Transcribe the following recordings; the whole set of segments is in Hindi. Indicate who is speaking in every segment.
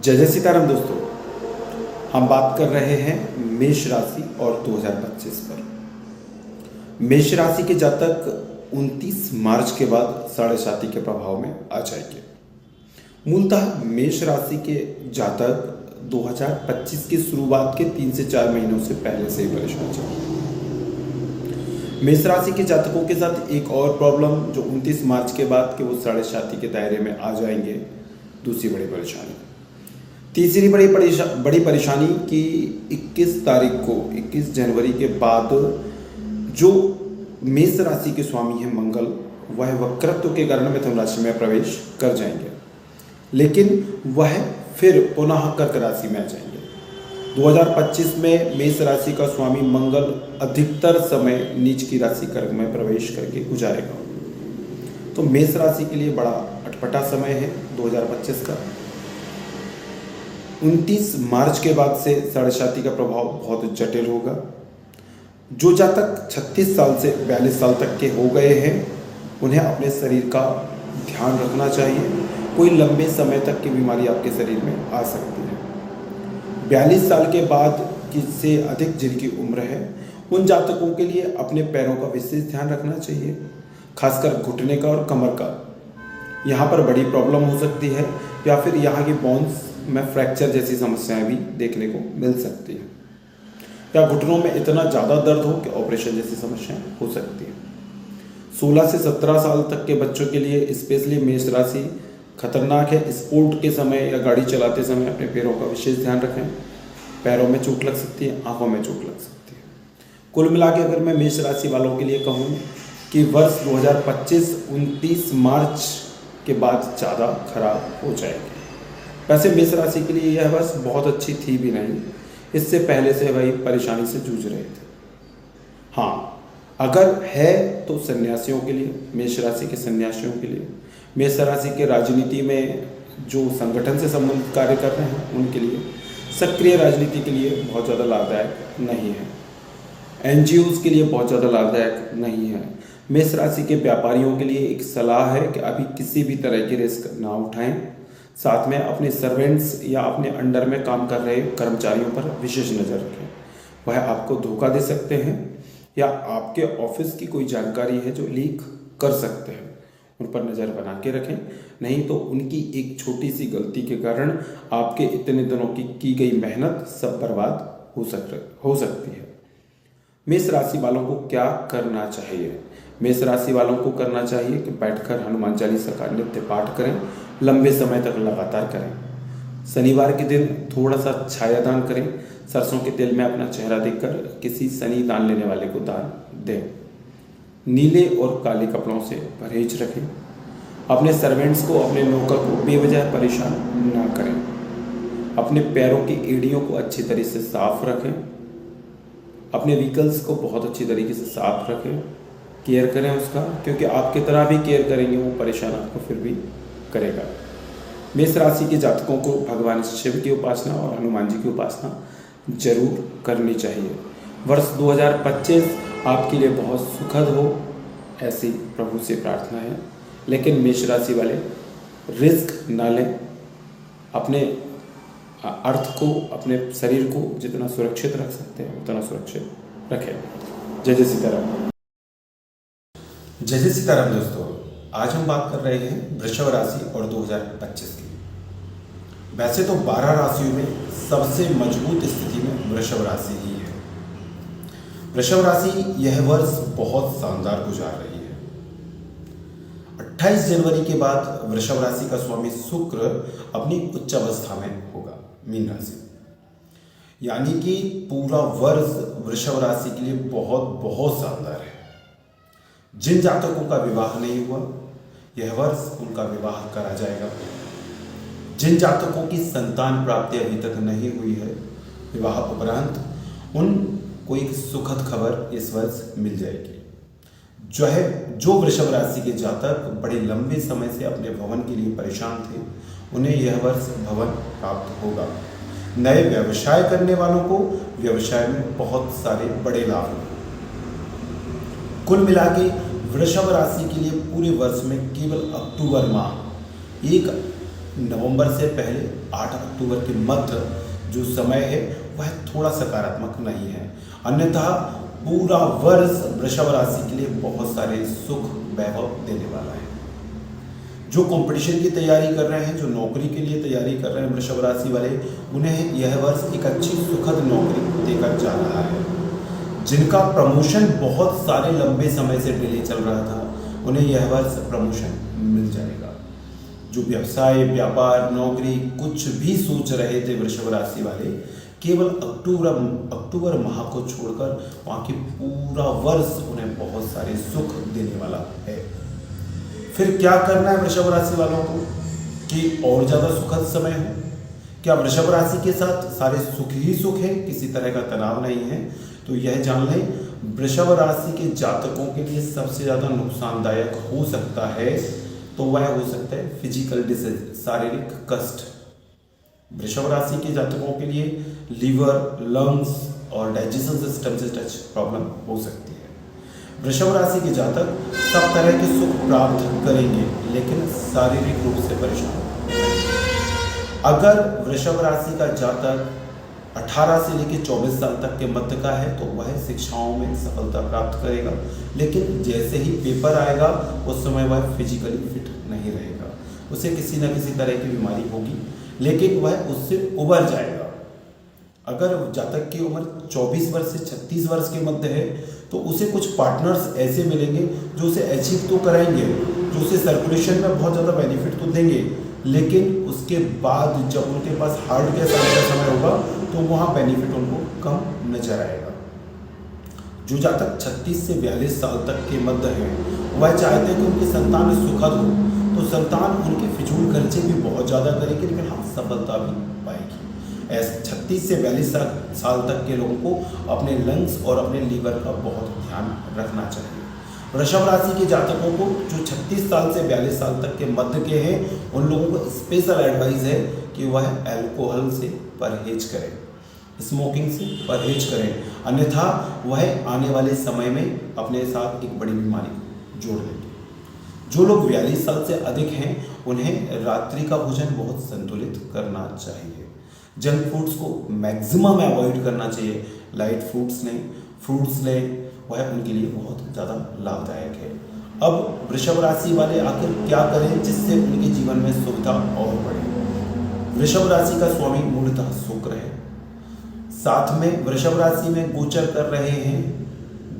Speaker 1: जय जय सीताराम दोस्तों। हम बात कर रहे हैं मेष राशि और 2025 पर। मेष राशि के जातक 29 मार्च के बाद साढ़े साती के प्रभाव में आ जाएंगे। मूलतः मेष राशि के जातक 2025 की शुरुआत के 3 से 4 महीनों से पहले से ही परेशान चल रहे हैं। मेष राशि के जातकों के साथ एक और प्रॉब्लम जो 29 मार्च के बाद के वो साढ़े साती के दायरे में आ जाएंगे। दूसरी बड़ी परेशानी, तीसरी बड़ी परेशानी कि 21 जनवरी के बाद जो मेष राशि के स्वामी हैं मंगल, वह वक्रत्व के कारण मिथुन राशि में प्रवेश कर जाएंगे, लेकिन वह फिर पुनः कर्क राशि में आ जाएंगे। 2025 में मेष राशि का स्वामी मंगल अधिकतर समय नीच की राशि कर्क में प्रवेश करके गुजारेगा। तो मेष राशि के लिए बड़ा अटपटा समय है 2025 का। 29 मार्च के बाद से साढ़े साती का प्रभाव बहुत जटिल होगा। जो जातक 36 साल से 42 साल तक के हो गए हैं उन्हें अपने शरीर का ध्यान रखना चाहिए। कोई लंबे समय तक की बीमारी आपके शरीर में आ सकती है। 42 साल के बाद की से अधिक जिनकी उम्र है उन जातकों के लिए अपने पैरों का विशेष ध्यान रखना चाहिए, खासकर घुटने का और कमर का। यहाँ पर बड़ी प्रॉब्लम हो सकती है या फिर यहाँ की बोन्स में फ्रैक्चर जैसी समस्याएं भी देखने को मिल सकती है, या घुटनों में इतना ज़्यादा दर्द हो कि ऑपरेशन जैसी समस्याएं हो सकती है। 16 से 17 साल तक के बच्चों के लिए स्पेशली मेष राशि खतरनाक है। स्पोर्ट के समय या गाड़ी चलाते समय अपने पैरों का विशेष ध्यान रखें। पैरों में चोट लग सकती है, आंखों में चोट लग सकती है। कुल मिला के अगर मैं मेष राशि वालों के लिए कहूँ कि वर्ष 2025 29 मार्च के बाद ज़्यादा खराब हो जाएगी। वैसे मेष राशि के लिए यह वर्ष बहुत अच्छी थी भी नहीं, इससे पहले से वही परेशानी से जूझ रहे थे। हाँ, अगर है तो सन्यासियों के लिए, मेष राशि के सन्यासियों के लिए, मेष राशि के राजनीति में जो संगठन से संबंधित कार्य कर रहे हैं उनके लिए, सक्रिय राजनीति के लिए बहुत ज़्यादा लाभदायक नहीं है। एनजीओज़ के लिए बहुत ज़्यादा लाभदायक नहीं है। मेष राशि के व्यापारियों के लिए एक सलाह है कि अभी किसी भी तरह की रिस्क ना उठाएं। साथ में अपने सर्वेंट्स या अपने अंडर में काम कर रहे कर्मचारियों पर विशेष नज़र रखें। वह आपको धोखा दे सकते हैं या आपके ऑफिस की कोई जानकारी है जो लीक कर सकते हैं, उन पर नज़र बना के रखें। नहीं तो उनकी एक छोटी सी गलती के कारण आपके इतने दिनों की गई मेहनत सब बर्बाद हो सकती है। मेष राशि वालों को क्या करना चाहिए? मेष राशि वालों को करना चाहिए कि बैठकर हनुमान चालीसा का नित्य पाठ करें, लंबे समय तक लगातार करें। शनिवार के दिन थोड़ा सा छाया दान करें। सरसों के तेल में अपना चेहरा देखकर किसी शनि दान लेने वाले को दान दें। नीले और काले कपड़ों से परहेज रखें। अपने सर्वेंट्स को, अपने नौकर को बेवजह परेशान ना करें। अपने पैरों की एड़ियों को अच्छी तरह से साफ रखें। अपने व्हीकल्स को बहुत अच्छी तरीके से साफ रखें, केयर करें उसका, क्योंकि आपकी तरह भी केयर करेंगे वो परेशान आपको फिर भी करेगा। मेष राशि के जातकों को भगवान शिव की उपासना और हनुमान जी की उपासना जरूर करनी चाहिए। वर्ष 2025 आपके लिए बहुत सुखद हो, ऐसी प्रभु से प्रार्थना है। लेकिन मेष राशि वाले रिस्क ना लें। अपने अर्थ को, अपने शरीर को जितना सुरक्षित रख सकते हैं उतना सुरक्षित रखें। जय जय सीताराम। जय जय सीताराम दोस्तों। आज हम बात कर रहे हैं वृषभ राशि और 2025 की। वैसे तो 12 राशियों में सबसे मजबूत स्थिति में वृषभ राशि ही है। वृषभ राशि यह वर्ष बहुत शानदार गुजार रही है। 28 जनवरी के बाद वृषभ राशि का स्वामी शुक्र अपनी उच्च अवस्था में होगा मीन राशि, यानी कि पूरा वर्ष वृषभ राशि के लिए बहुत बहुत शानदार है। जिन जातकों का विवाह नहीं हुआ यह वर्ष उनका विवाह करा जाएगा। जिन जातकों की संतान प्राप्ति अभी तक नहीं हुई है, विवाह उपरांत उनको एक सुखद खबर इस वर्ष मिल जाएगी। जो वृषभ राशि के जातक बड़े लंबे समय से अपने भवन के लिए परेशान थे, उन्हें यह वर्ष भवन प्राप्त होगा। नए व्यवसाय करने वालों को व्यवसाय में बहुत सारे बड़े लाभ होंगे। कुल मिला के वृषभ राशि के लिए पूरे वर्ष में केवल अक्टूबर माह एक नवंबर से पहले 8 अक्टूबर के मध्य जो समय है वह थोड़ा सकारात्मक नहीं है। अन्यथा पूरा वर्ष वृषभ राशि के लिए बहुत सारे सुख वैभव देने वाला है। जो कंपटीशन की तैयारी कर रहे हैं, जो नौकरी के लिए तैयारी कर रहे हैं वृषभ राशि वाले, उन्हें यह वर्ष एक अच्छी सुखद नौकरी देकर जा रहा है। जिनका प्रमोशन बहुत सारे लंबे समय से डिले चल रहा था, उन्हें यह वर्ष प्रमोशन मिल जाएगा। जो व्यवसाय, व्यापार, नौकरी कुछ भी सोच रहे थे वृषभ राशि वाले, केवल अक्टूबर माह को छोड़कर वहाँ की पूरा वर्ष उन्हें बहुत सारे सुख देने वाला है। फिर क्या करना है वृषभ राशि वालों को कि और ज़्यादा सुखद समय हो? क्या वृषभ राशि के साथ सारे सुख ही सुख है, किसी तरह का तनाव नहीं है? तो यह जान लें, वृषभ राशि के जातकों के लिए सबसे ज़्यादा नुकसानदायक हो सकता है तो वह हो सकता है फिजिकल डिसीज, शारीरिक कष्ट। वृषभ राशि के जातकों के लिए लीवर, लंग्स और डाइजेशन सिस्टम से टच प्रॉब्लम हो सकती है। वृषभ राशि के जातक सब तरह के सुख प्राप्त करेंगे लेकिन शारीरिक रूप से परेशान होंगे। अगर वृषभ राशि का जातक 18 से लेकर 24 साल तक के मध्य का है तो वह शिक्षाओं में सफलता प्राप्त करेगा, लेकिन जैसे ही पेपर आएगा उस समय वह फिजिकली फिट नहीं रहेगा। उसे किसी न किसी तरह की बीमारी होगी, लेकिन वह उससे उबर जाएगा। अगर जातक की उम्र 24 वर्ष से 36 वर्ष के मध्य है तो उसे कुछ पार्टनर्स ऐसे मिलेंगे जो उसे अचीव तो कराएंगे, जो उसे सर्कुलेशन में बहुत ज़्यादा बेनिफिट तो देंगे, लेकिन उसके बाद जब उनके पास हार्ड के साथ का समय होगा तो वहाँ बेनिफिट उनको कम नजर आएगा। जो जातक 36 से 42 साल तक के मध्य है वह चाहते हैं कि उनकी संतान सुखद हो, तो संतान उनके फिजूल खर्चे भी बहुत ज़्यादा करेगी लेकिन हाँ सफलता भी पाएगी। ऐसे 36 से 42 साल तक के लोगों को अपने लंग्स और अपने लीवर का बहुत ध्यान रखना चाहिए। वृषभ राशि के जातकों को जो 36 साल से 42 साल तक के मध्य के हैं उन लोगों को स्पेशल एडवाइस है कि वह अल्कोहल से परहेज करें, स्मोकिंग से परहेज करें, अन्यथा वह आने वाले समय में अपने साथ एक बड़ी बीमारी जोड़ लेंगे। जो लोग 42 साल से अधिक हैं उन्हें रात्रि का भोजन बहुत संतुलित करना चाहिए। जंक फूड्स को मैक्सिमम अवॉइड करना चाहिए। लाइट फूड्स लें, फ्रूट्स लें, वह उनके लिए बहुत ज़्यादा लाभदायक है। अब वृषभ राशि वाले आखिर क्या करें जिससे उनके जीवन में सुविधा और बढ़े? वृषभ राशि का स्वामी मूलतः शुक्र है, साथ में वृषभ राशि में गोचर कर रहे हैं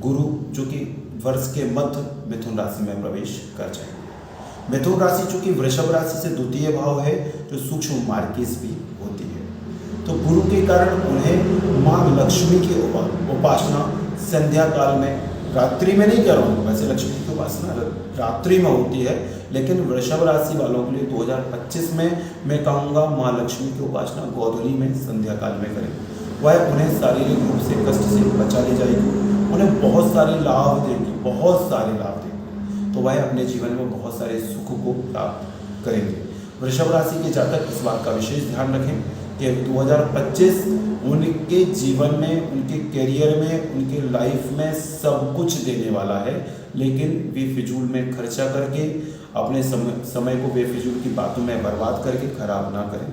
Speaker 1: गुरु, जो कि वर्ष के मध्य मिथुन राशि में प्रवेश कर जाएंगे। मिथुन राशि चूंकि वृषभ राशि से द्वितीय भाव है जो सूक्ष्म मार्केस भी होती है, तो गुरु के कारण उन्हें माँ लक्ष्मी की उपासना संध्या काल में, रात्रि में नहीं कर रहा हूँ, वैसे लक्ष्मी की उपासना रात्रि में होती है, लेकिन वृषभ राशि वालों के लिए 2025 में मैं कहूँगा माँ लक्ष्मी की उपासना गोधूली में संध्या काल में करें। वह उन्हें शारीरिक रूप से कष्ट से बचा ले जाएगी, उन्हें बहुत सारे लाभ देगी, बहुत सारे लाभ देगी, तो वह अपने जीवन में बहुत सारे सुख को प्राप्त करेंगे। वृषभ राशि के जातक इस बात का विशेष ध्यान रखें कि 2025 उनके जीवन में, उनके करियर में, उनके लाइफ में सब कुछ देने वाला है, लेकिन वे फिजूल में खर्चा करके अपने समय को बेफिजूल की बातों में बर्बाद करके खराब ना करें।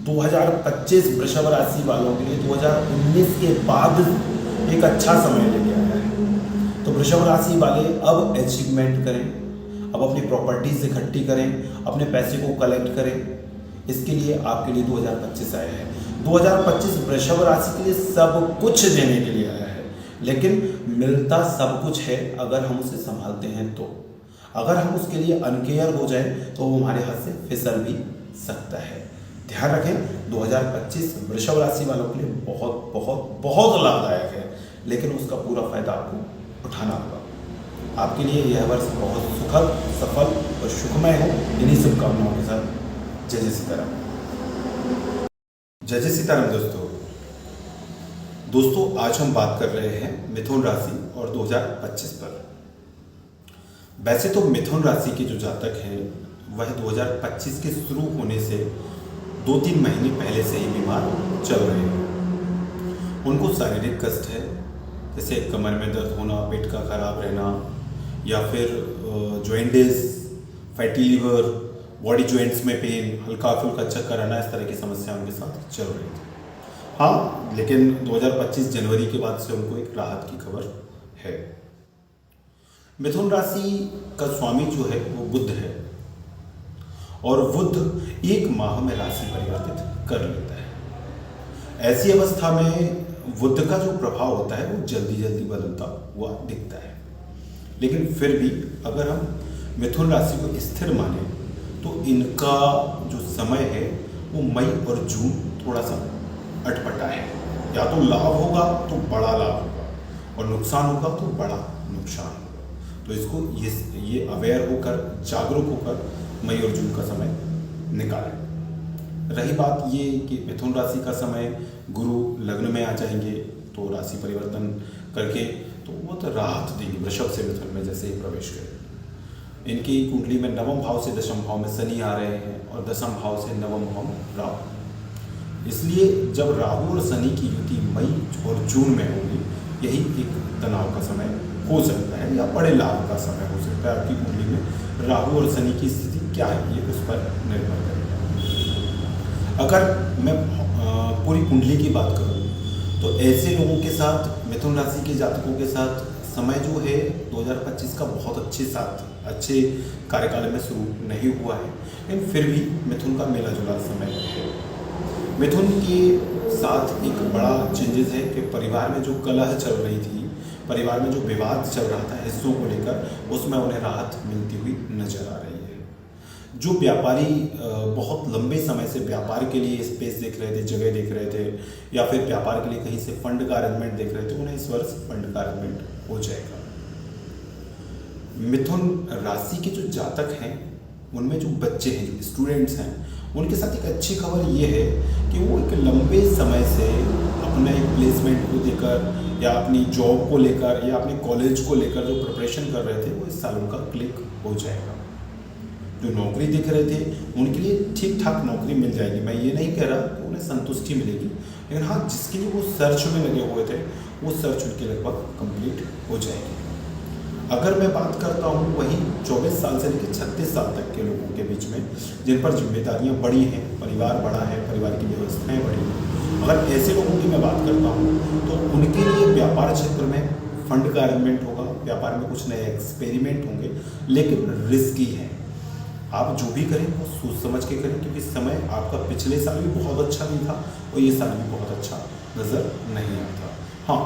Speaker 1: 2025 वृषभ राशि वालों के लिए 2019 के बाद एक अच्छा समय लेके आया है, तो वृषभ राशि वाले अब अचीवमेंट करें, अब अपनी प्रॉपर्टीज इकट्ठी करें, अपने पैसे को कलेक्ट करें। इसके लिए आपके लिए 2025 आया है। 2025 वृषभ राशि के लिए सब कुछ देने के लिए आया है, लेकिन मिलता सब कुछ है अगर हम उसे संभालते हैं तो। अगर हम उसके लिए अनकेयर हो जाए तो वो हमारे हाथ से फिसल भी सकता है। ध्यान रखें, 2025 वृषभ राशि वालों के लिए बहुत बहुत बहुत लाभदायक है, लेकिन उसका पूरा फायदा आपको उठाना होगा। आपके लिए यह वर्ष बहुत सुखद, सफल और सुखमय हो। इन्हीं शुभकामनाओं के साथ जय जय सीताराम। जय जय सीताराम। दोस्तों आज हम बात कर रहे हैं मिथुन राशि और 2025 पर। वैसे तो मिथुन राशि के जो जातक हैं वह 2025 के शुरू होने से 2-3 महीने पहले से ही बीमार चल रहे हैं। उनको शारीरिक कष्ट है, जैसे कमर में दर्द होना, पेट का खराब रहना, या फिर जॉइंटिस, फैटी लीवर,
Speaker 2: बॉडी जॉइंट्स में पेन, हल्का फुल्का चक्कर आना, इस तरह की समस्या उनके साथ चल रही थी। हाँ, लेकिन 2025 जनवरी के बाद से उनको एक राहत की खबर है। मिथुन राशि का स्वामी जो है वो बुध है, और बुध एक माह में राशि परिवर्तित कर लेता है। ऐसी अवस्था में बुध का जो प्रभाव होता है वो जल्दी जल्दी बदलता हुआ दिखता है। लेकिन फिर भी अगर हम मिथुन राशि को स्थिर माने तो इनका जो समय है वो मई और जून थोड़ा सा अटपटा है। या तो लाभ होगा तो बड़ा लाभ होगा, और नुकसान होगा तो बड़ा नुकसान होगा। तो इसको ये अवेयर होकर, जागरूक होकर मई और जून का समय निकालें। रही बात ये कि मिथुन राशि का समय गुरु लग्न में आ जाएंगे तो राशि परिवर्तन करके तो वो तो राहत देंगे। वृषभ से मिथुन में जैसे ही प्रवेश करें, इनकी कुंडली में नवम भाव से दशम भाव में शनि आ रहे हैं, और दशम भाव से नवम भाव में राहु। इसलिए जब राहु और शनि की युति मई और जून में होगी, यही एक तनाव का समय हो सकता है, या बड़े लाभ का समय हो सकता है। आपकी कुंडली में राहु और शनि की स्थिति क्या है ये उस पर निर्भर करेगा। अगर मैं पूरी कुंडली की बात करूं तो ऐसे लोगों के साथ, मिथुन राशि के जातकों के साथ समय जो है 2025 का बहुत अच्छे कार्यकाल में शुरू नहीं हुआ है, लेकिन फिर भी मिथुन का मिला जुला समय है। मिथुन के साथ एक बड़ा चेंजेस है कि परिवार में जो कलह चल रही थी, परिवार में जो विवाद चल रहा था हिस्सों को लेकर, उसमें उन्हें राहत मिलती हुई नजर आ रही है। जो व्यापारी बहुत लंबे समय से व्यापार के लिए स्पेस देख रहे थे, जगह देख रहे थे, या फिर व्यापार के लिए कहीं से फंड का अरेंजमेंट देख रहे थे, उन्हें इस वर्ष फंड का अरेंजमेंट हो जाएगा। मिथुन राशि के जो जातक हैं उनमें जो बच्चे हैं, जो स्टूडेंट्स हैं, उनके साथ एक अच्छी खबर ये है कि वो एक लंबे समय से अपने एक प्लेसमेंट को लेकर, या अपनी जॉब को लेकर, या अपने कॉलेज को लेकर जो प्रिपरेशन कर रहे थे, वो इस साल उनका क्लिक हो जाएगा। जो नौकरी देख रहे थे उनके लिए ठीक ठाक नौकरी मिल जाएगी। मैं ये नहीं कह रहा कि उन्हें संतुष्टि मिलेगी, लेकिन हाँ, जिसके लिए वो सर्च में लगे हुए थे वो सर्च उनके लगभग कंप्लीट हो जाएगी। अगर मैं बात करता हूँ वही 24 साल से लेकर 36 साल तक के लोगों के बीच में, जिन पर जिम्मेदारियाँ बड़ी हैं, परिवार बड़ा है, परिवार की व्यवस्थाएँ बड़ी हैं, अगर ऐसे लोगों की मैं बात करता हूँ तो उनके लिए व्यापार क्षेत्र में फंड का अरेंजमेंट होगा, व्यापार में कुछ नए एक्सपेरिमेंट होंगे, लेकिन रिस्की है। आप जो भी करें वो सोच समझ के करें, क्योंकि समय आपका पिछले साल भी बहुत अच्छा नहीं था और ये साल भी बहुत अच्छा नज़र नहीं आता। हाँ,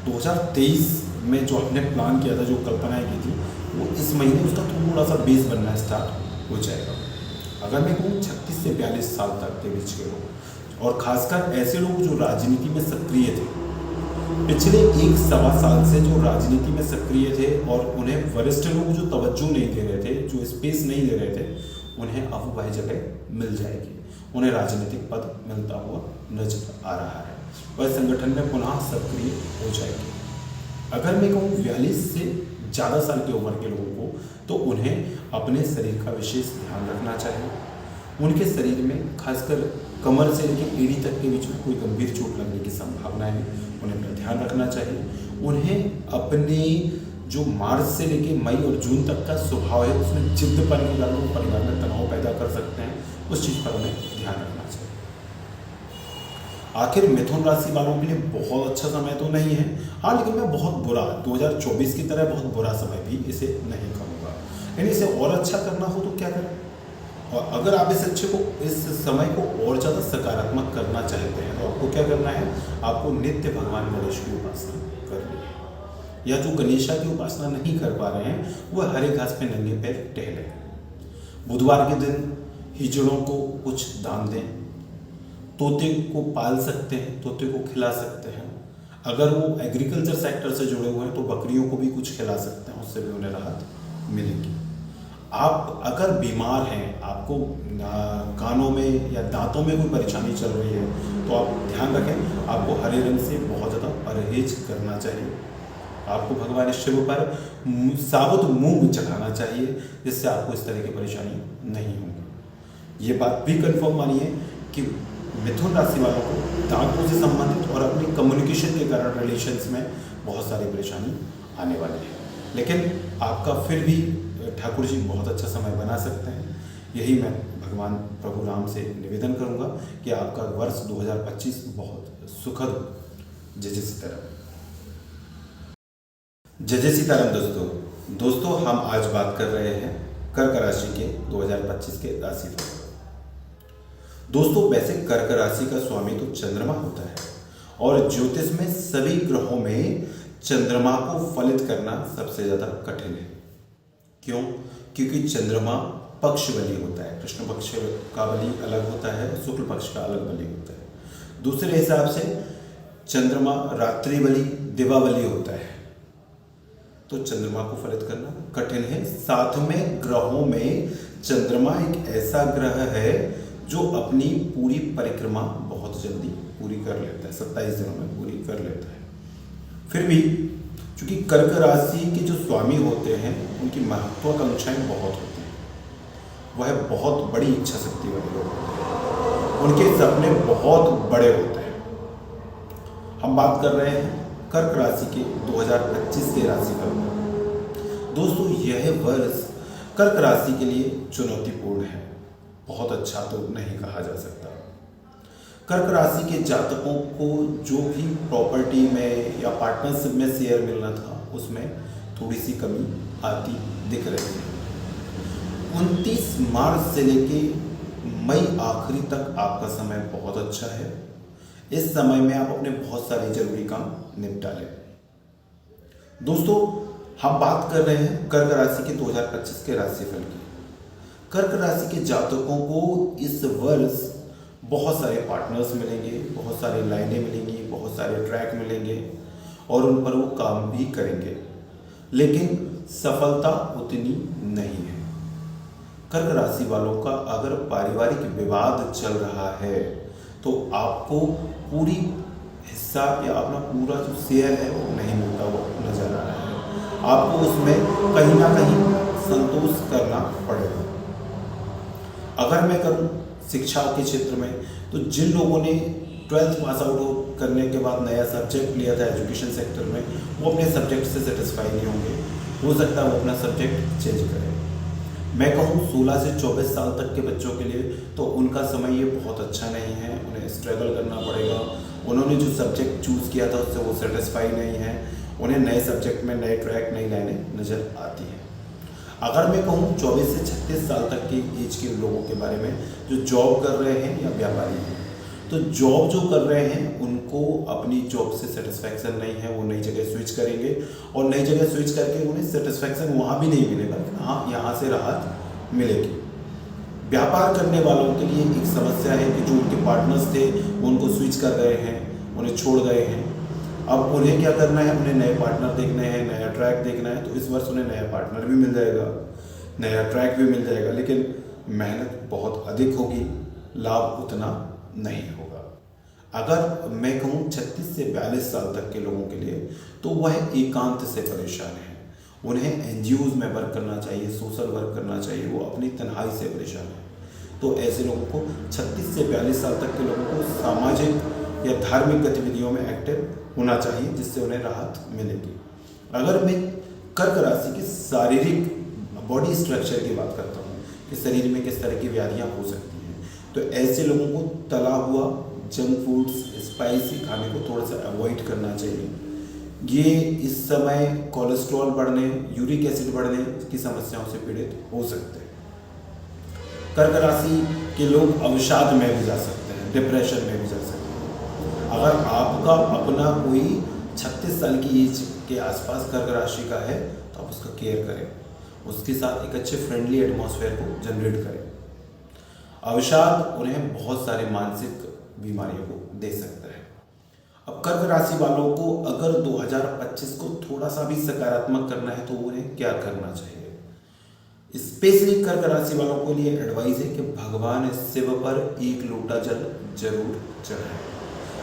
Speaker 2: 2023 में जो आपने प्लान किया था, जो कल्पनाएं की थी, वो इस महीने उसका थोड़ा सा बेस बनना स्टार्ट हो जाएगा। अगर मैं कहूँ 36 से 42 साल तक के बीच के लोग, और खासकर ऐसे लोग जो राजनीति में सक्रिय थे, पिछले 1-1.25 साल से जो राजनीति में सक्रिय थे और उन्हें वरिष्ठ लोग जो तवज्जो नहीं दे रहे थे, जो स्पेस नहीं दे रहे थे, उन्हें अब वह जगह मिल जाएगी। उन्हें राजनीतिक पद मिलता हुआ नजर आ रहा है, वह संगठन में पुनः सक्रिय हो जाएगी। अगर मैं कहूँ 42 से ज़्यादा साल की उम्र के लोगों को, तो उन्हें अपने शरीर का विशेष ध्यान रखना चाहिए। उनके शरीर में खासकर कमर से लेकर एड़ी तक के बीच में कोई गंभीर चोट लगने की संभावना है, उन्हें अपना ध्यान रखना चाहिए। उन्हें अपने जो मार्च से लेकर मई और जून तक का स्वभाव है उसमें जिद्दपन के कारण वो परिवार में तनाव पैदा कर सकते हैं, उस चीज़ पर उन्हें ध्यान रखना चाहिए। आखिर मिथुन राशि वालों के लिए बहुत अच्छा समय तो नहीं है, हाँ, लेकिन मैं बहुत बुरा 2024 की तरह बहुत बुरा समय भी इसे नहीं कहूँगा। यानी इसे और अच्छा करना हो तो क्या करें, और अगर आप इस समय को और ज़्यादा सकारात्मक करना चाहते हैं तो आपको क्या करना है, आपको नित्य भगवान गणेश की उपासना करनी है, या जो गणेशा की उपासना नहीं कर पा रहे हैं वह हरे घास पे नंगे पैर टहलें। बुधवार के दिन हिजड़ों को कुछ दान दें, तोते को पाल सकते हैं, तोते को खिला सकते हैं। अगर वो एग्रीकल्चर सेक्टर से जुड़े हुए हैं तो बकरियों को भी कुछ खिला सकते हैं, उससे भी उन्हें राहत मिलेगी। आप अगर बीमार हैं, आपको कानों में या दांतों में कोई परेशानी चल रही है, तो आप ध्यान रखें, आपको हरे रंग से बहुत ज़्यादा परहेज करना चाहिए। आपको भगवान शिव पर साबुत मूंग चढ़ाना चाहिए, जिससे आपको इस तरह की परेशानी नहीं होगी। ये बात भी कंफर्म मानिए कि मिथुन राशि वालों को दांतों से संबंधित और अपनी कम्युनिकेशन के कारण रिलेशंस में बहुत सारी परेशानी आने वाली है, लेकिन आपका फिर भी ठाकुर जी बहुत अच्छा समय बना सकते हैं। यही मैं भगवान प्रभु राम से निवेदन करूंगा कि आपका वर्ष 2025 बहुत सुखद। जय जय सीताराम। जय जय सीताराम दोस्तों हम आज बात कर रहे हैं कर्क राशि के 2025 के राशिफल। दोस्तों वैसे कर्क राशि का स्वामी तो चंद्रमा होता है और ज्योतिष में सभी ग्रहों में चंद्रमा को फलित करना सबसे ज्यादा कठिन है। क्यों? क्योंकि चंद्रमा पक्ष बली होता है। कृष्ण पक्ष का बली अलग होता है, शुक्ल पक्ष का अलग बली होता है। दूसरे हिसाब से चंद्रमा रात्रि बली, दिवा बली होता है, तो चंद्रमा को फलित करना कठिन है। साथ में ग्रहों में चंद्रमा एक ऐसा ग्रह है जो अपनी पूरी परिक्रमा बहुत जल्दी पूरी कर लेता है, 27 दिनों में पूरी कर लेता है। फिर भी चूंकि कर्क राशि के जो स्वामी होते हैं उनकी महत्वाकांक्षाएं बहुत होती हैं, वह बहुत बड़ी इच्छा शक्ति वाले लोग होते हैं, उनके सपने बहुत बड़े होते हैं। हम बात कर रहे हैं कर्क राशि के 2025 के राशिफल में। दोस्तों यह वर्ष कर्क राशि के लिए चुनौतीपूर्ण है, बहुत अच्छा तो नहीं कहा जा सकता। कर्क राशि के जातकों को जो भी प्रॉपर्टी में या पार्टनरशिप में शेयर मिलना था उसमें थोड़ी सी कमी आती दिख रही है। 29 मार्च से लेके मई आखिरी तक आपका समय बहुत अच्छा है। इस समय में आप अपने बहुत सारे जरूरी काम निपटा लें। दोस्तों हम बात कर रहे हैं कर्क राशि के 2025 के राशिफल की। कर्क राशि के जातकों को इस वर्ष बहुत सारे पार्टनर्स मिलेंगे, बहुत सारी लाइनें मिलेंगी, बहुत सारे ट्रैक मिलेंगे और उन पर वो काम भी करेंगे, लेकिन सफलता उतनी नहीं है। कर्क राशि वालों का अगर पारिवारिक विवाद चल रहा है तो आपको पूरी हिस्सा या अपना पूरा जो शेयर है वो नहीं मिलता हुआ नजर आ रहा है। आपको उसमें कहीं ना कहीं संतोष करना पड़ेगा। अगर मैं करूं शिक्षा के क्षेत्र में, तो जिन लोगों ने 12th पास आउट करने के बाद नया सब्जेक्ट लिया था एजुकेशन सेक्टर में, वो अपने सब्जेक्ट से सेटिस्फाई नहीं होंगे। हो सकता है वो अपना सब्जेक्ट चेंज करें। मैं कहूँ 16 से 24 साल तक के बच्चों के लिए तो उनका समय ये बहुत अच्छा नहीं है, उन्हें स्ट्रगल करना पड़ेगा। उन्होंने जो सब्जेक्ट चूज़ किया था उससे वो सेटिस्फाई नहीं है, उन्हें नए सब्जेक्ट में नए ट्रैक, नई लाइनें नज़र आती हैं। अगर मैं कहूँ 24 से 36 साल तक की एज के लोगों के बारे में जो जॉब कर रहे हैं या व्यापारी हैं, तो जॉब जो कर रहे हैं उनको अपनी जॉब से सेटिस्फैक्शन नहीं है, वो नई जगह स्विच करेंगे और नई जगह स्विच करके उन्हें सेटिस्फैक्शन वहाँ भी नहीं मिलेगा, हाँ यहाँ से राहत मिलेगी। व्यापार करने वालों के लिए एक समस्या है कि जो उनके पार्टनर्स थे वो उनको स्विच कर गए हैं, उन्हें छोड़ गए हैं। अब उन्हें क्या करना है, उन्हें नए पार्टनर देखने हैं, नया ट्रैक देखना है। तो इस वर्ष उन्हें नया पार्टनर भी मिल जाएगा, नया ट्रैक भी मिल जाएगा, लेकिन मेहनत बहुत अधिक होगी, लाभ उतना नहीं होगा। अगर मैं कहूँ 36 से 42 साल तक के लोगों के लिए, तो वह एकांत से परेशान है। उन्हें एनजीओज में वर्क करना चाहिए, सोशल वर्क करना चाहिए, वो अपनी तन्हाई से परेशान है। तो ऐसे लोगों को 36 से 42 साल तक के लोगों को सामाजिक या धार्मिक गतिविधियों में एक्टिव होना चाहिए, जिससे उन्हें राहत मिलेगी। अगर मैं कर्क राशि की शारीरिक बॉडी स्ट्रक्चर की बात करता हूँ कि शरीर में किस तरह की व्याधियाँ हो सकती हैं, तो ऐसे लोगों को तला हुआ जंक फूड्स, स्पाइसी खाने को थोड़ा सा अवॉइड करना चाहिए। ये इस समय कोलेस्ट्रॉल बढ़ने, यूरिक एसिड बढ़ने की समस्याओं से पीड़ित हो सकते हैं। कर्क राशि के लोग अवसाद में भी जा सकते हैं, डिप्रेशन में भी जा सकते हैं। अगर आपका अपना कोई 36 साल की एज के आसपास कर्क राशि का है तो आप उसका केयर करें, उसके साथ एक अच्छे फ्रेंडली एटमॉस्फेयर को जनरेट करें। अवसाद उन्हें बहुत सारे मानसिक बीमारियों को दे सकता है। अब कर्क राशि वालों को अगर 2025 को थोड़ा सा भी सकारात्मक करना है तो उन्हें क्या करना चाहिए? स्पेशली कर्क राशि वालों के लिए एडवाइस है कि भगवान शिव पर एक लोटा जल जरूर चढ़ाएं।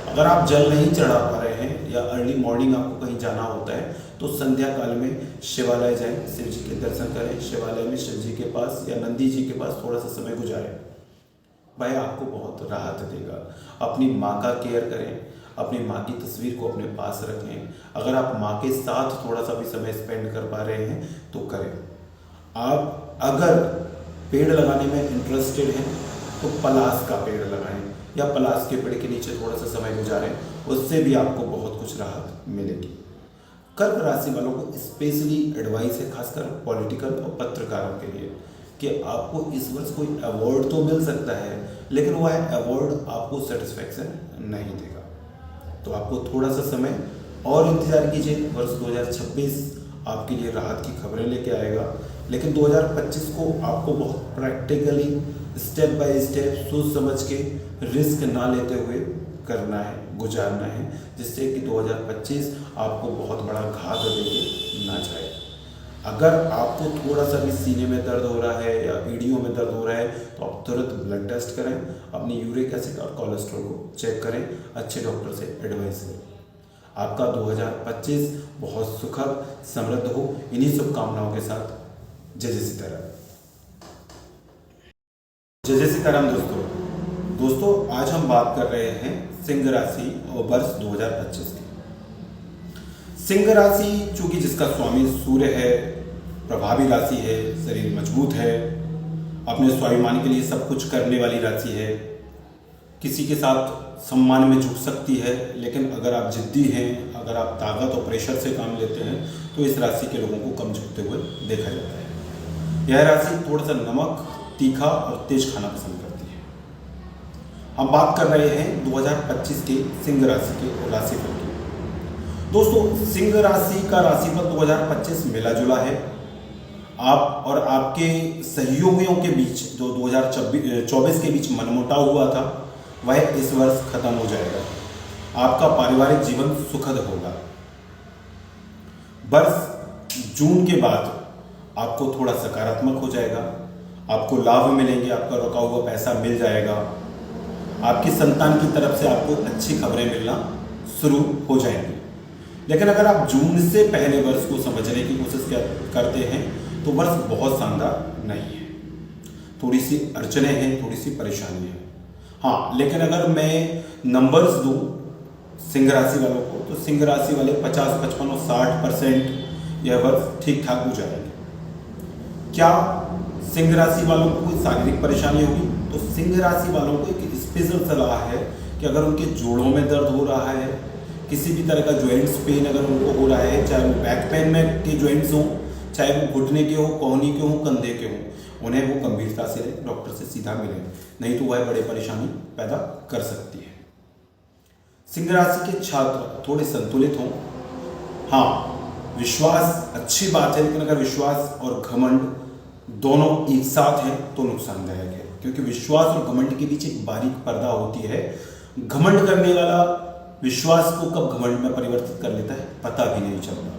Speaker 2: अगर आप जल नहीं चढ़ा पा रहे हैं या अर्ली मॉर्निंग आपको कहीं जाना होता है तो संध्या काल में शिवालय जाएं, शिव जी के दर्शन करें। शिवालय में शिव जी के पास या नंदी जी के पास थोड़ा सा समय गुजारें, वह आपको बहुत राहत देगा। अपनी माँ का केयर करें, अपनी माँ की तस्वीर को अपने पास रखें। अगर आप माँ के साथ थोड़ा सा भी समय स्पेंड कर पा रहे हैं तो करें। आप अगर पेड़ लगाने में इंटरेस्टेड हैं तो पलास का पेड़ लगाएं या पलास के पेड़ के नीचे थोड़ा सा समय गुजारें, उससे भी आपको बहुत कुछ राहत मिलेगी। कर्क राशि वालों को स्पेशली एडवाइस है, खासकर पॉलिटिकल और पत्रकारों के लिए, कि आपको इस वर्ष कोई अवार्ड तो मिल सकता है, लेकिन वह अवार्ड आपको सेटिस्फैक्शन नहीं देगा। तो आपको थोड़ा सा समय और इंतजार कीजिए। वर्ष 2026 आपके लिए राहत की खबरें लेके आएगा, लेकिन 2025 को आपको बहुत प्रैक्टिकली स्टेप बाय स्टेप सोच समझ के रिस्क ना लेते हुए करना है, गुजारना है, जिससे कि 2025 आपको बहुत बड़ा घात देके ना जाए। अगर आपको थोड़ा सा भी सीने में दर्द हो रहा है या एड़ियों में दर्द हो रहा है तो आप तुरंत ब्लड टेस्ट करें, अपनी यूरिक एसिड और कोलेस्ट्रॉल को चेक करें, अच्छे डॉक्टर से एडवाइस लें। आपका 2025 बहुत सुखद समृद्ध हो, इन्हीं शुभकामनाओं के साथ जय जय सीताराम। जय जय सीताराम। दोस्तों आज हम बात कर रहे हैं सिंह राशि और वर्ष 2025 की। सिंह राशि चूंकि जिसका स्वामी सूर्य है, प्रभावी राशि है, शरीर मजबूत है, अपने स्वाभिमान के लिए सब कुछ करने वाली राशि है, किसी के साथ सम्मान में झुक सकती है, लेकिन अगर आप जिद्दी हैं, अगर आप ताकत और प्रेशर से काम लेते हैं तो इस राशि के लोगों को कम झुकते हुए देखा जाता है। यह राशि थोड़ा सा नमक, तीखा और तेज खाना पसंद करती है। हम बात कर रहे हैं 2025 के सिंह राशि के राशिफल की। दोस्तों सिंह राशि का राशिफल 2025 मिला जुला है। आप और आपके सहयोगियों के बीच जो 2024 के बीच मनमुटाव हुआ था वह इस वर्ष खत्म हो जाएगा। आपका पारिवारिक जीवन सुखद होगा। वर्ष जून के बाद आपको थोड़ा सकारात्मक हो जाएगा, आपको लाभ मिलेंगे, आपका रुका हुआ पैसा मिल जाएगा, आपकी संतान की तरफ से आपको अच्छी खबरें मिलना शुरू हो जाएंगी। लेकिन अगर आप जून से पहले वर्ष को समझने की कोशिश करते हैं तो वर्ष बहुत शानदार नहीं है। थोड़ी सी अड़चने हैं, थोड़ी सी परेशानी है। हाँ, लेकिन अगर मैं नंबर्स दूं सिंह राशि वालों को तो सिंह राशि वाले 50, 55 और 60% यह वर्ष ठीक ठाक हो जाएंगे। क्या सिंह राशि वालों को कोई शारीरिक परेशानी होगी? तो सिंह राशि वालों को एक स्पेशल सलाह है कि अगर उनके जोड़ों में दर्द हो रहा है, किसी भी तरह का जॉइंट्स पेन अगर उनको हो रहा है, चाहे वो बैक पेन में के जॉइंट्स हों, चाहे वो घुटने के हो, कोहनी के हो, कंधे के हों, उन्हें वो गंभीरता से डॉक्टर से सीधा मिलें, नहीं तो वह बड़े परेशानी पैदा कर सकती है। सिंह राशि के छात्र थोड़े संतुलित हों। हाँ, विश्वास अच्छी बात है, लेकिन अगर विश्वास और घमंड दोनों एक साथ हैं तो नुकसानदायक है, क्योंकि विश्वास और घमंड के बीच एक बारीक पर्दा होती है। घमंड करने वाला विश्वास को कब घमंड में परिवर्तित कर लेता है पता भी नहीं चलता।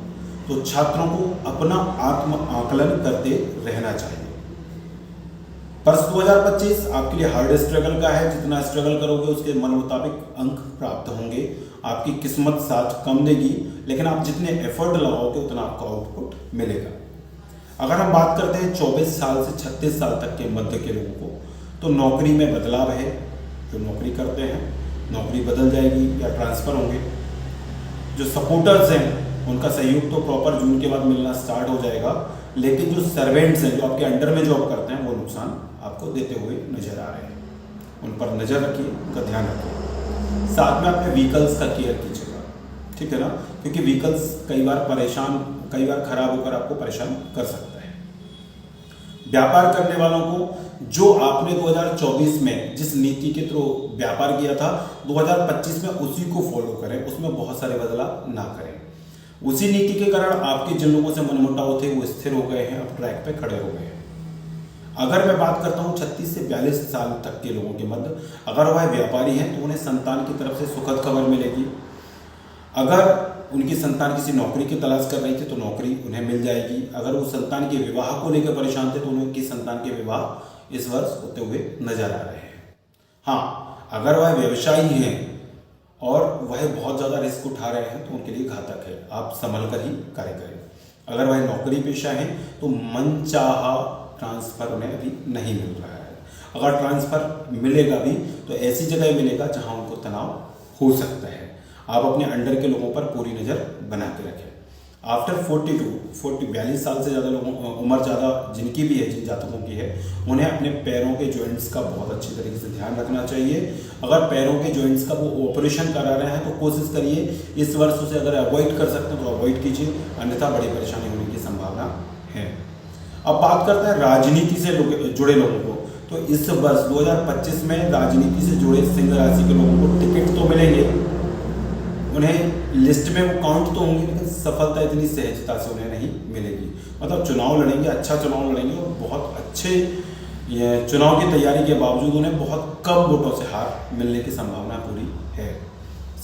Speaker 2: तो छात्रों को अपना आत्म आकलन करते रहना चाहिए। वर्ष 2025 आपके लिए हार्ड स्ट्रगल का है। जितना स्ट्रगल करोगे उसके मन मुताबिक अंक प्राप्त होंगे। आपकी किस्मत साथ कम देगी, लेकिन आप जितने एफर्ट लगाओगे उतना आपको आउटपुट मिलेगा। अगर हम बात करते हैं 24 साल से 36 साल तक के मध्य के लोगों को, तो नौकरी में बदलाव है। जो नौकरी करते हैं नौकरी बदल जाएगी या ट्रांसफर होंगे। जो सपोर्टर्स हैं उनका सहयोग तो प्रॉपर जून के बाद मिलना स्टार्ट हो जाएगा, लेकिन जो सर्वेंट्स हैं, जो आपके अंडर में जॉब करते हैं, वो नुकसान आपको देते हुए नजर आ रहे हैं। उन पर नजर रखिए, उनका ध्यान रखिए। साथ में अपने व्हीकल्स का केयर कीजिएगा, ठीक है ना, क्योंकि व्हीकल्स कई बार खराब होकर आपको परेशान कर सकता है। व्यापार करने वालों को जो आपने 2024 में जिस नीति के थ्रू व्यापार किया था, 2025 में उसी को फॉलो करें, उसमें बहुत सारे बदलाव ना करें। उसी नीति के कारण आपके जिन लोगों से मनमुटाव थे वो स्थिर हो गए हैं, अब ट्रैक पे खड़े हो गए हैं। अगर मैं बात करता हूँ 36 से 42 साल तक के लोगों के मध्य, अगर वह व्यापारी हैं तो उन्हें संतान की तरफ से सुखद खबर मिलेगी। अगर उनकी संतान किसी नौकरी की तलाश कर रही थी तो नौकरी उन्हें मिल जाएगी। अगर वो संतान के विवाह को लेकर परेशान थे तो उनकी संतान के विवाह इस वर्ष होते हुए नजर आ रहे हैं। हाँ, अगर वह व्यवसायी हैं और वह बहुत ज़्यादा रिस्क उठा रहे हैं तो उनके लिए घातक है, आप संभल कर ही कार्य करें। अगर वह नौकरी पेशा है तो मनचाहा ट्रांसफर उन्हें अभी नहीं मिल रहा है। अगर ट्रांसफर मिलेगा भी तो ऐसी जगह मिलेगा जहां उनको तनाव हो सकता है। आप अपने अंडर के लोगों पर पूरी नज़र बना के रखें। आफ्टर 42 साल से ज़्यादा लोगों उम्र ज़्यादा जिनकी भी है, जिन जातकों की है, उन्हें अपने पैरों के जॉइंट्स का बहुत अच्छी तरीके से ध्यान रखना चाहिए। अगर पैरों के जॉइंट्स का वो ऑपरेशन करा रहे हैं तो कोशिश करिए इस वर्ष उसे अगर अवॉइड कर सकते हैं तो अवॉइड कीजिए, अन्यथा बड़ी परेशानी होने की संभावना है। अब बात करते हैं राजनीति से जुड़े लोगों को। तो इस वर्ष 2025 में राजनीति से जुड़े सिंह राशि के लोगों को टिकट तो मिलेंगे, उन्हें लिस्ट में वो काउंट तो होंगे, लेकिन सफलता इतनी सहजता से उन्हें नहीं मिलेगी। मतलब चुनाव लड़ेंगे, अच्छा चुनाव लड़ेंगे और बहुत अच्छे चुनाव की तैयारी के बावजूद उन्हें बहुत कम वोटों से हार मिलने की संभावना पूरी है।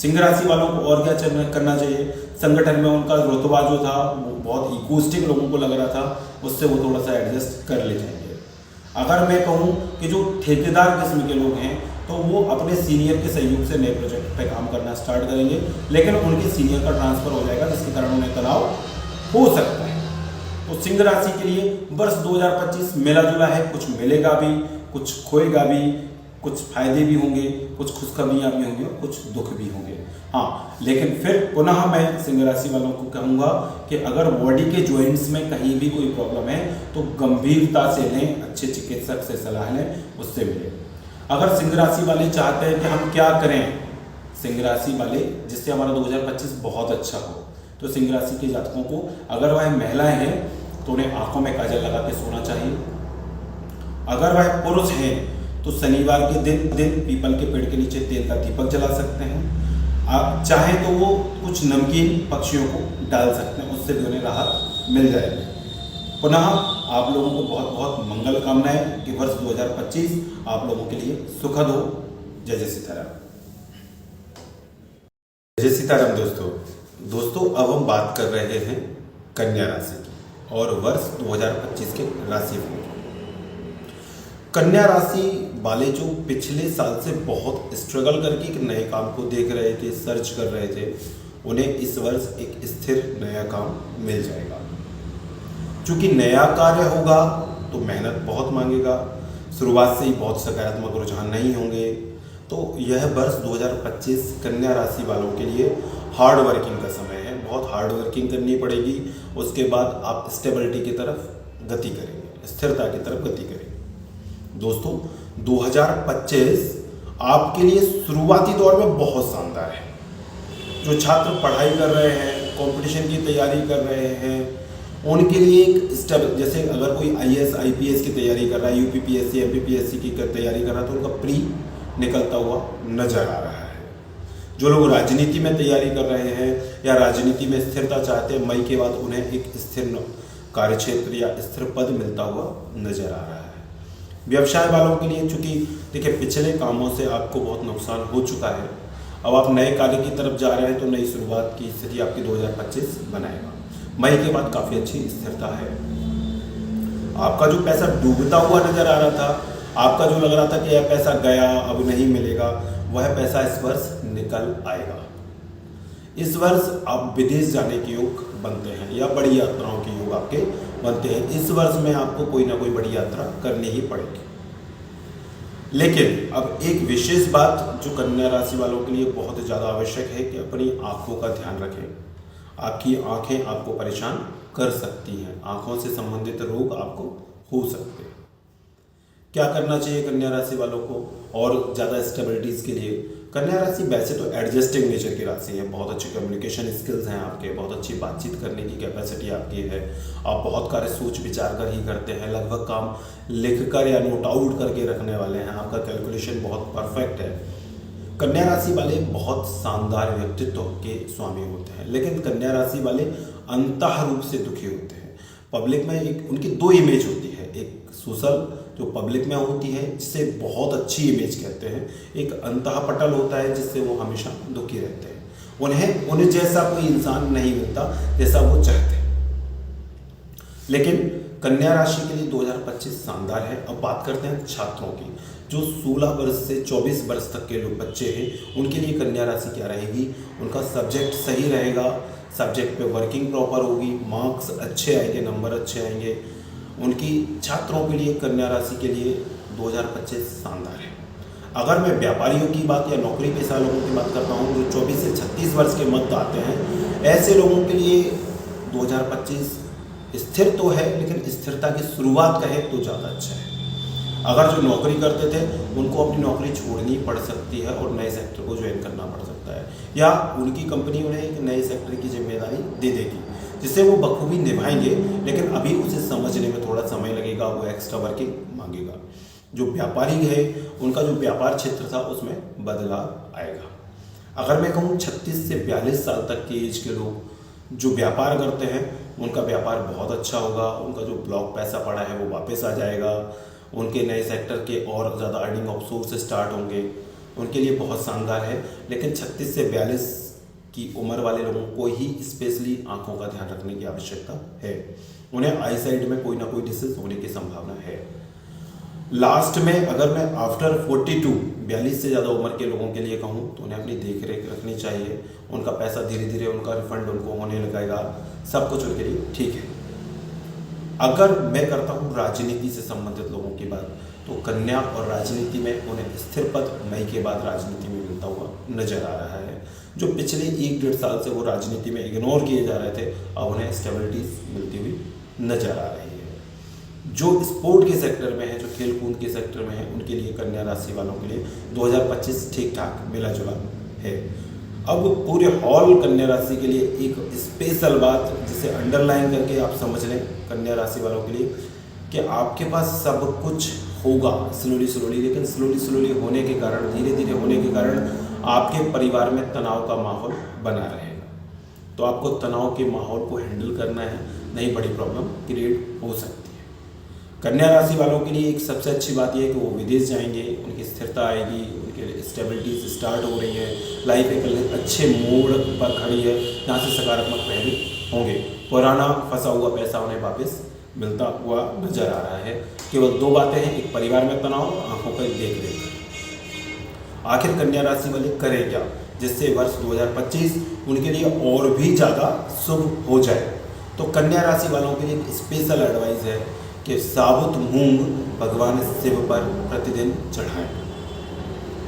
Speaker 2: सिंह राशि वालों को और क्या करना चाहिए, संगठन में उनका रुतबा जो था वो बहुत इकोस्टिक लोगों को लग रहा था, उससे वो थोड़ा सा एडजस्ट कर ले जाएंगे। अगर मैं कहूँ कि जो ठेकेदार किस्म के लोग हैं तो वो अपने सीनियर के सहयोग से नए प्रोजेक्ट पे काम करना स्टार्ट करेंगे, लेकिन उनके सीनियर का ट्रांसफर हो जाएगा जिसके कारण उन्हें तनाव हो सकता है। तो सिंह राशि के लिए वर्ष 2025 मिला जुला है, कुछ मिलेगा भी, कुछ खोएगा भी, कुछ फायदे भी होंगे, कुछ खुशखबरियां भी होंगी और कुछ दुख भी होंगे। हाँ, लेकिन फिर पुनः मैं सिंह राशि वालों को कहूँगा कि अगर बॉडी के जॉइंट्स में कहीं भी कोई प्रॉब्लम है तो गंभीरता से लें, अच्छे चिकित्सक से सलाह लें, उससे मिलें। अगर सिंह राशि वाले चाहते हैं कि हम क्या करें, सिंह राशि वाले जिससे हमारा 2025 बहुत अच्छा हो, तो सिंह राशि के जातकों को अगर वह महिलाएं हैं तो उन्हें आंखों में काजल लगा के सोना चाहिए। अगर वह पुरुष हैं तो शनिवार के दिन पीपल के पेड़ के नीचे तेल का दीपक जला सकते हैं। आप चाहें तो वो कुछ नमकीन पक्षियों को डाल सकते हैं, उससे भी उन्हें राहत मिल जाएगी। पुनः आप लोगों को बहुत बहुत मंगल कामनाएं कि वर्ष 2025 आप लोगों के लिए सुखद हो। जय जय सीताराम। जय सीताराम दोस्तों, अब हम बात कर रहे हैं कन्या राशि की और वर्ष 2025 के राशिफल की। कन्या राशि वाले जो पिछले साल से बहुत स्ट्रगल करके एक नए काम को देख रहे थे, सर्च कर रहे थे, उन्हें इस वर्ष एक स्थिर नया काम मिल जाएगा। चूंकि नया कार्य होगा तो मेहनत बहुत मांगेगा, शुरुआत से ही बहुत सकारात्मक रुझान नहीं होंगे। तो यह वर्ष 2025 कन्या राशि वालों के लिए हार्ड वर्किंग का समय है, बहुत हार्ड वर्किंग करनी पड़ेगी। उसके बाद आप स्टेबिलिटी की तरफ गति करेंगे, स्थिरता की तरफ गति करेंगे। दोस्तों 2025 आपके लिए शुरुआती दौर में बहुत शानदार है। जो छात्र पढ़ाई कर रहे हैं, कंपटीशन की तैयारी कर रहे हैं, उनके लिए एक स्टेप, जैसे अगर कोई IAS IPS की तैयारी कर रहा है, UPPSC MPPSC की तैयारी कर रहा है तो उनका प्री निकलता हुआ नजर आ रहा है। जो लोग राजनीति में तैयारी कर रहे हैं या राजनीति में स्थिरता चाहते हैं, मई के बाद उन्हें एक स्थिर कार्यक्षेत्र या स्थिर पद मिलता हुआ नजर आ रहा है। व्यवसाय वालों के लिए चूंकि देखिए पिछले कामों से आपको बहुत नुकसान हो चुका है, अब आप नए कार्य की तरफ जा रहे हैं तो नई शुरुआत की स्थिति आपकी 2025 बनाएगा। मई के बाद काफ़ी अच्छी स्थिरता है। आपका जो पैसा डूबता हुआ नजर आ रहा था, आपका जो लग रहा था कि यह पैसा गया अब नहीं मिलेगा, वह पैसा इस वर्ष निकल आएगा। इस वर्ष आप विदेश जाने के योग बनते हैं या बड़ी यात्राओं के योग आपके बनते हैं। इस वर्ष में आपको कोई ना कोई बड़ी यात्रा करनी ही पड़ेगी। लेकिन अब एक विशेष बात जो कन्या राशि वालों के लिए बहुत ज़्यादा आवश्यक है कि अपनी आंखों का ध्यान रखें। आपकी आंखें आपको परेशान कर सकती हैं, आंखों से संबंधित रोग आपको हो सकते हैं। क्या करना चाहिए कन्या राशि वालों को और ज़्यादा स्टेबिलिटीज़ के लिए? कन्या राशि वैसे तो एडजस्टिंग नेचर की राशि है, बहुत अच्छे कम्युनिकेशन स्किल्स हैं आपके, बहुत अच्छी बातचीत करने की कैपेसिटी आपकी है, आप बहुत कार्य सोच विचार कर ही करते हैं, लगभग काम लिख कर या नोट आउट करके रखने वाले हैं, आपका कैलकुलेशन बहुत परफेक्ट है। कन्या राशि वाले बहुत शानदार व्यक्तित्व के स्वामी होते हैं, लेकिन कन्या राशि वाले अंतः रूप से दुखी होते हैं। पब्लिक में एक उनकी दो इमेज होती है, एक सोशल जो पब्लिक में होती है जिसे बहुत अच्छी इमेज कहते हैं, एक अंतःपटल होता है जिससे वो हमेशा दुखी रहते हैं। उन्हें जैसा कोई इंसान नहीं मिलता जैसा वो चाहते हैं। लेकिन कन्या राशि के लिए 2025 शानदार है। अब बात करते हैं छात्रों की। जो 16 वर्ष से 24 वर्ष तक के लोग बच्चे हैं, उनके लिए कन्या राशि क्या रहेगी? उनका सब्जेक्ट सही रहेगा, सब्जेक्ट पे वर्किंग प्रॉपर होगी, मार्क्स अच्छे आएंगे, नंबर अच्छे आएंगे। उनकी छात्रों के लिए कन्या राशि के लिए 2025 शानदार है। अगर मैं व्यापारियों की बात या नौकरी पेशा लोगों की बात करता हूँ जो 24 से 36 वर्ष के मध्य आते हैं, ऐसे लोगों के लिए 2025 स्थिर तो है, लेकिन स्थिरता की शुरुआत कहें तो ज़्यादा अच्छा है। अगर जो नौकरी करते थे उनको अपनी नौकरी छोड़नी पड़ सकती है और नए सेक्टर को ज्वाइन करना पड़ सकता है, या उनकी कंपनी उन्हें एक नए सेक्टर की जिम्मेदारी दे देगी जिसे वो बखूबी निभाएंगे, लेकिन अभी उसे समझने में थोड़ा समय लगेगा, वो एक्स्ट्रा वर्किंग मांगेगा। जो व्यापारी है उनका जो व्यापार क्षेत्र था उसमें बदलाव आएगा। अगर मैं कहूँ 36 से 42 साल तक की एज के लोग जो व्यापार करते हैं उनका व्यापार बहुत अच्छा होगा, उनका जो ब्लॉक पैसा पड़ा है वो वापस आ जाएगा, उनके नए सेक्टर के और ज़्यादा अर्निंग ऑफ सोर्स स्टार्ट होंगे, उनके लिए बहुत शानदार है। लेकिन 36 से 42 की उम्र वाले लोगों को ही स्पेशली आंखों का ध्यान रखने की आवश्यकता है। उन्हें आई साइड में कोई ना कोई डिसीज होने की संभावना है। लास्ट में अगर मैं आफ्टर 42 से ज़्यादा उम्र के लोगों के लिए कहूँ तो उन्हें अपनी देख रेख रखनी चाहिए। उनका पैसा धीरे धीरे उनका रिफंड उनको होने लगेगा, सब कुछ उनके लिए ठीक है। अगर मैं करता हूँ राजनीति से संबंधित लोगों की बात, तो कन्या और राजनीति में उन्हें स्थिर पद मई के बाद राजनीति में मिलता हुआ नजर आ रहा है। जो पिछले 1-1.5 साल से वो राजनीति में इग्नोर किए जा रहे थे, अब उन्हें स्टेबिलिटीज मिलती हुई नजर आ रही है। जो स्पोर्ट के सेक्टर में है, जो खेल कूद के सेक्टर में है, उनके लिए कन्या राशि वालों के लिए 2025 ठीक ठाक मिला जुला है। अब पूरे हॉल कन्या राशि के लिए एक स्पेशल बात जिसे अंडरलाइन करके आप समझ लें कन्या राशि वालों के लिए, कि आपके पास सब कुछ होगा स्लोली, लेकिन स्लोली होने के कारण, धीरे धीरे होने के कारण आपके परिवार में तनाव का माहौल बना रहेगा। तो आपको तनाव के माहौल को हैंडल करना है, नहीं बड़ी प्रॉब्लम क्रिएट हो सकती है। कन्या राशि वालों के लिए एक सबसे अच्छी बात यह है कि वो विदेश जाएंगे, उनकी स्थिरता आएगी, उनके स्टेबिलिटी स्टार्ट हो रही है, लाइफ एक अच्छे मोड़ पर खड़ी है जहाँ से सकारात्मक पहलू होंगे। पुराना फंसा हुआ पैसा उन्हें वापस मिलता हुआ नजर आ रहा है। केवल 2 बातें हैं, एक परिवार में तनाव, आंखों पर देख रेख। आखिर कन्या राशि वाले करें क्या जिससे वर्ष 2025 उनके लिए और भी ज़्यादा शुभ हो जाए? तो कन्या राशि वालों के लिए एक स्पेशल एडवाइस है कि साबुत मूंग भगवान शिव पर प्रतिदिन चढ़ाएं।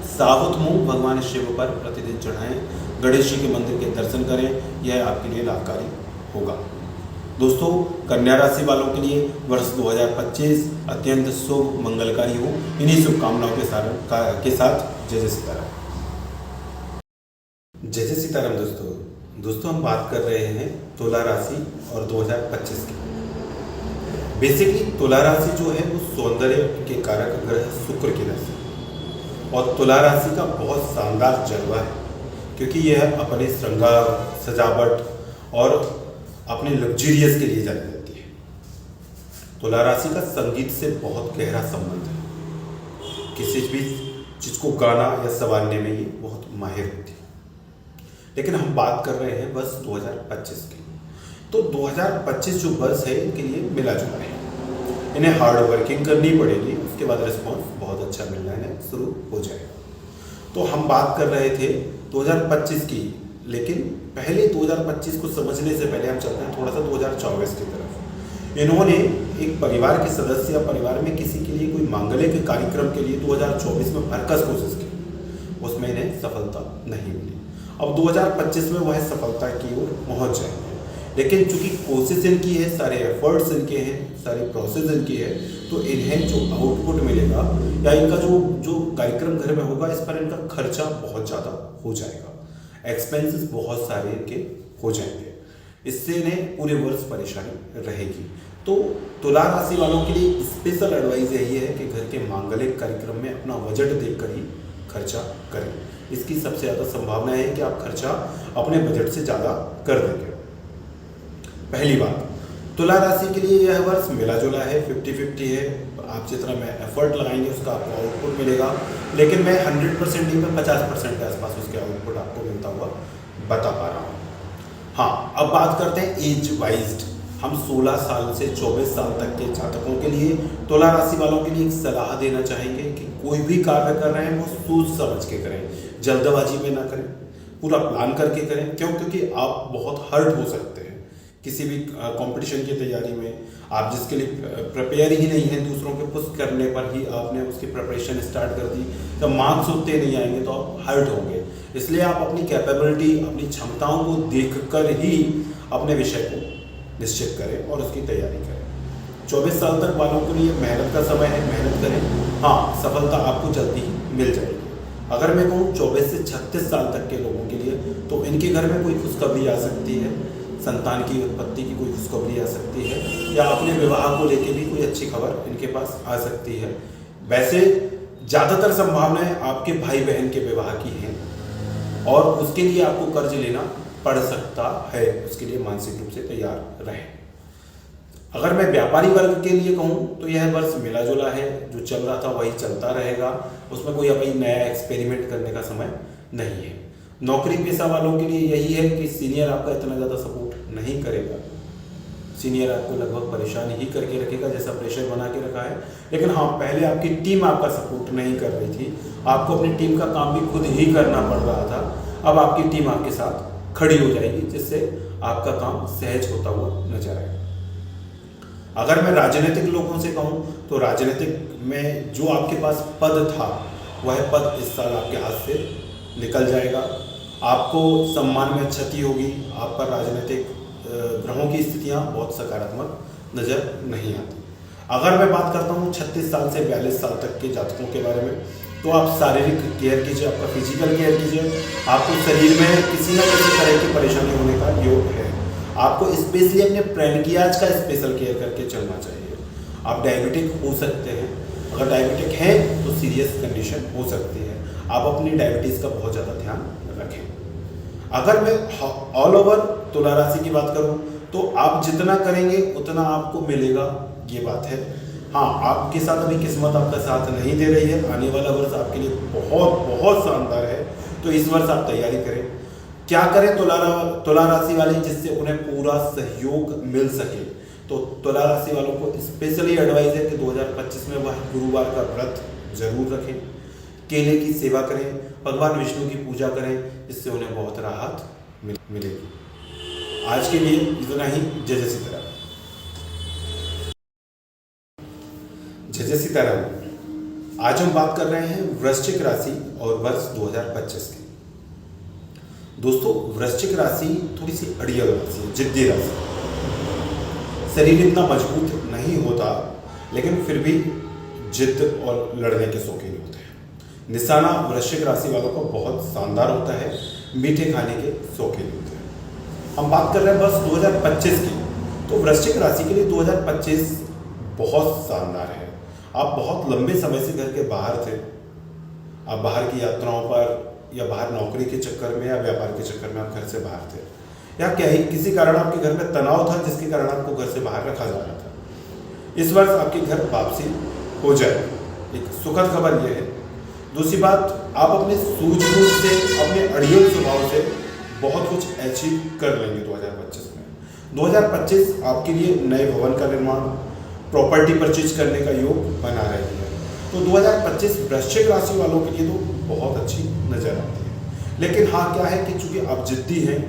Speaker 2: साबुत मूंग भगवान शिव पर प्रतिदिन चढ़ाएं, गणेश जी के मंदिर के दर्शन करें, यह आपके लिए लाभकारी होगा। दोस्तों, कन्या राशि वालों के लिए वर्ष 2025 अत्यंत शुभ मंगलकारी हो। इन्हीं शुभकामनाओं के साथ जय सीताराम। जय सीताराम। दोस्तों हम बात कर रहे हैं तुला राशि और 2025 की। बेसिकली तुला राशि जो है वो सौंदर्य के कारक ग्रह शुक्र की राशि, और तुला राशि का बहुत शानदार जलवा है क्योंकि यह अपने श्रृंगार, सजावट और अपने लग्जरियस के लिए जानी जाती है। तुला राशि का संगीत से बहुत गहरा संबंध है। किसी भी चीज को गाना या संवारने में ये बहुत माहिर होती है। लेकिन हम बात कर रहे हैं वर्ष 2025 की। तो 2025 जो वर्ष है इनके लिए मिला जुला है। इन्हें हार्ड वर्किंग करनी पड़ेगी, उसके बाद रिस्पॉन्स बहुत अच्छा मिलना है, शुरू हो जाएगा। तो हम बात कर रहे थे 2025 की, लेकिन पहले 2025 को समझने से पहले हम चलते हैं थोड़ा सा 2024 की तरफ। इन्होंने एक परिवार के सदस्य या परिवार में किसी के लिए कोई मांगलिक कार्यक्रम के लिए 2024 में भरकस कोशिश की, उसमें इन्हें सफलता नहीं मिली। अब 2025 में वह सफलता की ओर पहुंच जाएंगे, लेकिन चूंकि कोशिश इनकी है, सारे एफर्ट्स इनके हैं, सारे प्रोसेस इनकी है, तो इन्हें जो आउटपुट मिलेगा या इनका जो कार्यक्रम घर में होगा, इस पर इनका खर्चा बहुत ज़्यादा हो जाएगा, एक्सपेंसेस बहुत सारे इनके हो जाएंगे। इससे इन्हें पूरे वर्ष परेशानी रहेगी। तो तुला राशि वालों के लिए स्पेशल एडवाइस यही है कि घर के मांगलिक कार्यक्रम में अपना बजट देखकर ही खर्चा करें। इसकी सबसे ज़्यादा संभावना है कि आप खर्चा अपने बजट से ज़्यादा कर देंगे। पहली बात, तुला राशि के लिए यह वर्ष मिला जुला है, 50-50 है। आप जितना में एफर्ट लगाएंगे उसका आपको आउटपुट मिलेगा, लेकिन मैं 100% नहीं, मैं 50% के आसपास उसके आउटपुट आपको मिलता हुआ बता पा रहा हूँ। हाँ, अब बात करते हैं एज वाइज्ड। हम 16 साल से 24 साल तक के जातकों के लिए, तुला राशि वालों के लिए एक सलाह देना चाहेंगे कि कोई भी कार्य कर रहे हैं वो सोच समझ के करें, जल्दबाजी में ना करें, पूरा प्लान करके करें। क्यों? क्योंकि आप बहुत हर्ट हो सकते हैं किसी भी कंपटीशन की तैयारी में। आप जिसके लिए प्रिपेयर ही नहीं है, दूसरों के पुश करने पर ही आपने उसकी प्रिपरेशन स्टार्ट कर दी, जब मार्क्स उतने नहीं आएंगे तो आप हर्ट होंगे। इसलिए आप अपनी कैपेबिलिटी, अपनी क्षमताओं को देखकर ही अपने विषय को निश्चित करें और उसकी तैयारी करें। 24 साल तक वालों के लिए मेहनत का समय है, मेहनत करें। हाँ, सफलता आपको जल्दी ही मिल जाएगी। अगर मैं कहूँ 24 से 36 साल तक के लोगों के लिए, तो इनके घर में कोई खुशखबरी आ सकती है, संतान की उत्पत्ति की कोई खुशखबरी आ सकती है, या अपने विवाह को लेकर भी कोई अच्छी खबर इनके पास आ सकती है। वैसे ज़्यादातर संभावनाएं आपके भाई बहन के विवाह की हैं और उसके लिए आपको कर्ज लेना पड़ सकता है। उसके लिए मानसिक रूप से तैयार रहें। अगर मैं व्यापारी वर्ग के लिए कहूँ तो यह वर्ष मिला जुला है, जो चल रहा था वही चलता रहेगा, उसमें कोई अभी नया एक्सपेरिमेंट करने का समय नहीं है। नौकरी पेशा वालों के लिए यही है कि सीनियर आपका इतना ज़्यादा सपोर्ट नहीं करेगा, सीनियर आपको लगभग परेशान ही करके रखेगा जैसा प्रेशर बना के रखा है। लेकिन हाँ, पहले आपकी टीम आपका सपोर्ट नहीं कर रही थी, आपको अपनी टीम का काम भी खुद ही करना पड़ रहा था। अब आपकी टीम आपके साथ खड़ी हो जाएगी, जिससे आपका काम सहज होता हुआ नजर आएगा। अगर मैं राजनीतिक लोगों से कहूँ तो राजनीतिक में जो आपके पास पद था वह पद इस साल आपके हाथ से निकल जाएगा। आपको सम्मान में क्षति होगी। आप पर राजनीतिक ग्रहों की स्थितियाँ बहुत सकारात्मक नजर नहीं आती। अगर मैं बात करता हूँ 36 साल से 42 साल तक के जातकों के बारे में, तो आप शारीरिक केयर कीजिए, आपका फिजिकल केयर कीजिए। आपको शरीर में किसी न किसी तरह की परेशानी होने का योग है। आपको स्पेशली अपने प्रेनकियाज का स्पेशल केयर करके चलना चाहिए। आप डायबिटिक हो सकते हैं, अगर डायबिटिक है तो सीरियस कंडीशन हो सकती है। आप अपनी डायबिटीज़ का बहुत ज़्यादा ध्यान रखें। अगर मैं ऑल ओवर तुला राशि की बात करूं तो आप जितना करेंगे उतना आपको मिलेगा, ये बात है। हाँ, आपके साथ अभी किस्मत आपका साथ नहीं दे रही है। आने वाला वर्ष आपके लिए बहुत बहुत शानदार है, तो इस वर्ष आप तैयारी करें। क्या करें तुला राशि वाले, जिससे उन्हें पूरा सहयोग मिल सके। तो तुला राशि वालों को स्पेशली एडवाइस है कि 2025 में वह गुरुवार का व्रत जरूर रखें, केले की सेवा करें, भगवान विष्णु की पूजा करें, जिससे उन्हें बहुत राहत मिलेगी। आज के लिए इतना ही। जय सीताराम। जय सीताराम। आज हम बात कर रहे हैं वृश्चिक राशि और वर्ष 2025 की। दोस्तों, वृश्चिक राशि थोड़ी सी अड़ियल राशि है, जिद्दी राशि। शरीर इतना मजबूत नहीं होता, लेकिन फिर भी जिद और लड़ने के शौकीन होते हैं। निशाना वृश्चिक राशि वालों का बहुत शानदार होता है, मीठे खाने के शौकीन होते हैं। हम बात कर रहे हैं वर्ष 2025 की, तो वृश्चिक राशि के लिए 2025 बहुत शानदार है। आप बहुत लंबे समय से घर के बाहर थे, आप बाहर की यात्राओं पर या बाहर नौकरी के चक्कर में या व्यापार के चक्कर में आप घर से बाहर थे, या क्या ही किसी कारण आपके घर में तनाव था जिसके कारण आपको घर से बाहर रखा जा रहा था। इस वर्ष आपके घर वापसी हो जाए, एक सुखद खबर यह है। दूसरी बात, आप अपने सूझबूझ से, अपने अड़ियल स्वभाव से बहुत कुछ अचीव कर लेंगे 2025 में। 2025 आपके लिए नए भवन का निर्माण, प्रॉपर्टी परचेज करने का योग बना रही है। तो 2025 वृश्चिक राशि वालों के लिए तो बहुत अच्छी नजर आती है। लेकिन हाँ, क्या है कि चूंकि आप जिद्दी हैं,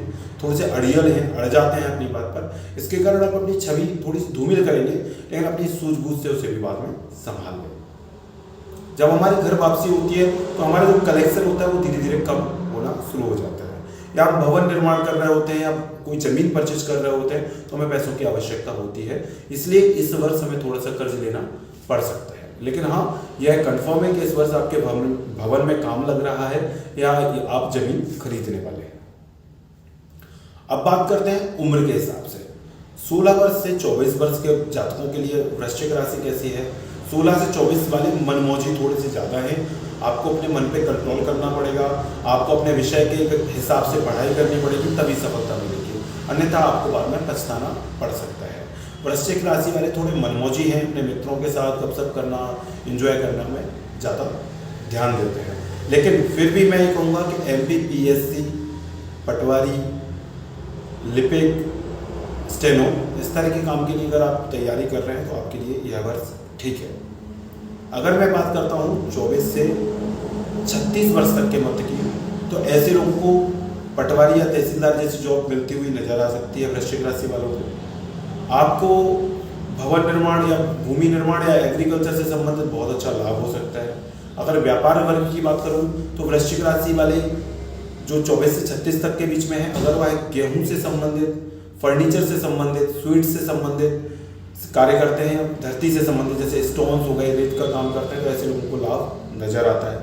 Speaker 2: थोड़े से अड़ियल हैं, अड़ जाते हैं अपनी बात पर, इसके कारण आप अपनी छवि थोड़ी सी धूमिल करेंगे, लेकिन अपनी सूझबूझ से उसे भी बाद में संभाल लें। जब हमारी घर वापसी होती है तो हमारा जो कलेक्शन होता है वो धीरे धीरे कम होना शुरू हो जाता है। या हम भवन निर्माण कर रहे होते हैं या कोई जमीन परचेज कर रहे होते हैं तो हमें पैसों की आवश्यकता होती है। इसलिए इस वर्ष हमें थोड़ा सा कर्ज लेना पड़ सकता है। लेकिन हाँ, यह कंफर्म है कि इस वर्ष आपके भवन में काम लग रहा है या आप जमीन खरीदने वाले हैं। अब बात करते हैं उम्र के हिसाब से। 16 वर्ष से 24 वर्ष के जातकों के लिए वृश्चिक राशि कैसी है। 16 से 24 वाले मनमौजी थोड़े से ज़्यादा हैं। आपको अपने मन पे कंट्रोल करना पड़ेगा। आपको अपने विषय के हिसाब से पढ़ाई करनी पड़ेगी, तभी सफलता मिलेगी, अन्यथा आपको बाद में पछताना पड़ सकता है। वृश्चिक राशि वाले थोड़े मनमौजी हैं, अपने मित्रों के साथ गपशप करना, एंजॉय करना में ज़्यादा ध्यान देते हैं। लेकिन फिर भी मैं ये कहूँगा कि MPPSC, पटवारी, लिपिक, स्टेनो, इस तरह के काम के लिए अगर आप तैयारी कर रहे हैं तो आपके लिए यह वर्ष ठीक है। अगर मैं बात करता हूँ 24 से 36 वर्ष तक के मध्य की, तो ऐसे लोगों को पटवारी या तहसीलदार जैसी जॉब मिलती हुई नजर आ सकती है। वृश्चिक राशि वालों को आपको भवन निर्माण या भूमि निर्माण या एग्रीकल्चर से संबंधित बहुत अच्छा लाभ हो सकता है। अगर व्यापार वर्ग की बात करूं तो वृश्चिक राशि वाले जो 24 से 36 तक के बीच में है, अगर वह गेहूं से संबंधित,
Speaker 1: फर्नीचर से संबंधित, स्वीट से संबंधित कार्य करते हैं, धरती से संबंधित जैसे स्टोन्स हो गए, रेत का काम करते हैं, तो ऐसे लोगों को लाभ नजर आता है।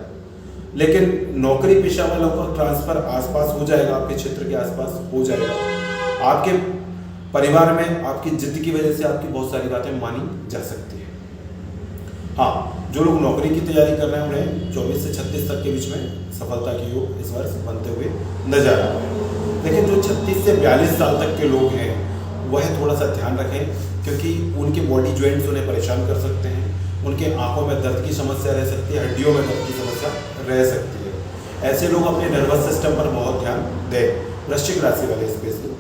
Speaker 1: लेकिन नौकरी पेशा वालों का ट्रांसफर आसपास हो जाएगा, आपके क्षेत्र के आसपास हो जाएगा। आपके परिवार में आपकी जिद की वजह से आपकी बहुत सारी बातें मानी जा सकती है। हाँ, जो लोग नौकरी की तैयारी कर रहे हैं उन्हें 24 से 36 तक के बीच में सफलता की योग इस वर्ष बनते हुए नजर आ रहा है। लेकिन जो 36 से 42 साल तक के लोग हैं वह थोड़ा सा ध्यान रखें, क्योंकि उनके बॉडी ज्वाइंट्स उन्हें परेशान कर सकते हैं, उनके आंखों में दर्द की समस्या रह सकती है, हड्डियों में दर्द की समस्या रह सकती है। ऐसे लोग अपने नर्वस सिस्टम पर बहुत ध्यान दें, वृश्चिक राशि वाले स्पेशली।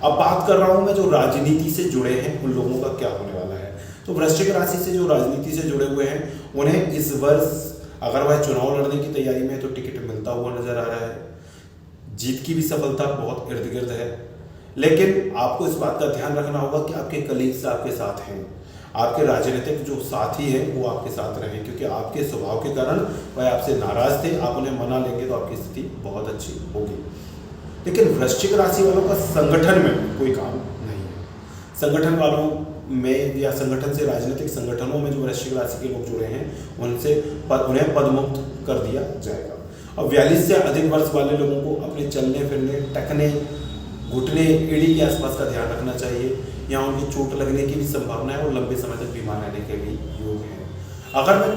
Speaker 1: अब बात कर रहा हूँ मैं जो राजनीति से जुड़े हैं उन लोगों का क्या होने वाला है। तो वृश्चिक राशि से जो राजनीति से जुड़े हुए हैं उन्हें इस वर्ष अगर वह चुनाव लड़ने की तैयारी में है तो टिकट मिलता हुआ नजर आ रहा है। जीत की भी सफलता बहुत इर्द गिर्द है। लेकिन आपको इस बात का ध्यान रखना होगा कि आपके कलीग्स आपके साथ हैं, आपके राजनीतिक जो साथी हैं वो आपके साथ रहें, क्योंकि आपके स्वभाव के कारण वह आपसे नाराज थे। आप उन्हें मना लेंगे तो आपकी स्थिति बहुत अच्छी होगी। लेकिन वृश्चिक राशि वालों का संगठन में कोई काम नहीं है। संगठन वालों में या संगठन से, राजनीतिक संगठनों में जो वृश्चिक राशि के लोग जुड़े हैं उन्हें पदमुक्त कर दिया जाएगा। अब 42 से अधिक वर्ष वाले लोगों को अपने चलने फिरने, टकने, घुटने, एड़ी के आसपास का ध्यान रखना चाहिए। यहाँ उनकी चोट लगने की भी संभावना है और लंबे समय तक बीमार रहने के भी योग है। अगर मैं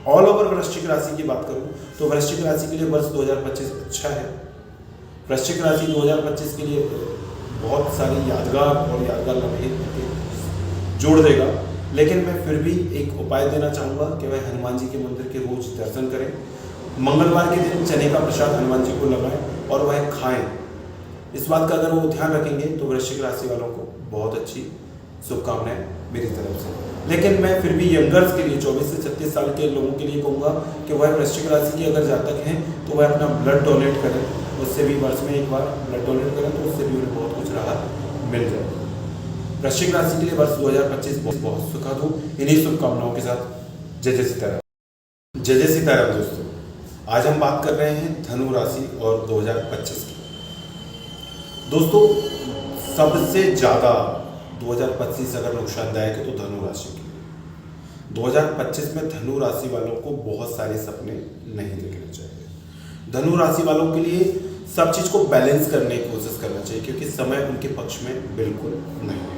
Speaker 1: ऑल ओवर वृश्चिक राशि की बात करूँ तो वृश्चिक राशि के लिए वर्ष 2025 अच्छा है। वृश्चिक राशि 2025 के लिए बहुत सारी यादगार लम्हे जोड़ देगा। लेकिन मैं फिर भी एक उपाय देना चाहूँगा कि वह हनुमान जी के मंदिर के रोज दर्शन करें, मंगलवार के दिन चने का प्रसाद हनुमान जी को लगाएं और वह खाएं। इस बात का अगर वो ध्यान रखेंगे तो वृश्चिक राशि वालों को बहुत अच्छी शुभकामनाएं मेरी तरफ से। लेकिन मैं फिर भी यंगर्स के लिए 24 से 36 साल के लोगों के लिए कहूँगा कि वह वृश्चिक राशि के अगर जातक हैं तो वह अपना ब्लड डोनेट करें, उससे भी वर्ष में एक बार ब्लड डोनेट करें तो उससे भी उन्हें बहुत कुछ राहत मिल जाए। वृश्चिक राशि के लिए वर्ष 2025 बहुत सुखद हो। इन्हीं शुभकामनाओं के साथ जय जय सीताराम। जय जय सीताराम। दोस्तों, आज हम बात कर रहे हैं धनु राशि और 2025 की। दोस्तों, सबसे ज़्यादा 2025 अगर नुकसानदायक है तो धनु राशि के लिए। 2025 में धनु राशि वालों को बहुत सारे सपने नहीं देखने चाहिए। धनु राशि वालों के लिए सब चीज़ को बैलेंस करने की कोशिश करना चाहिए, क्योंकि समय उनके पक्ष में बिल्कुल नहीं है।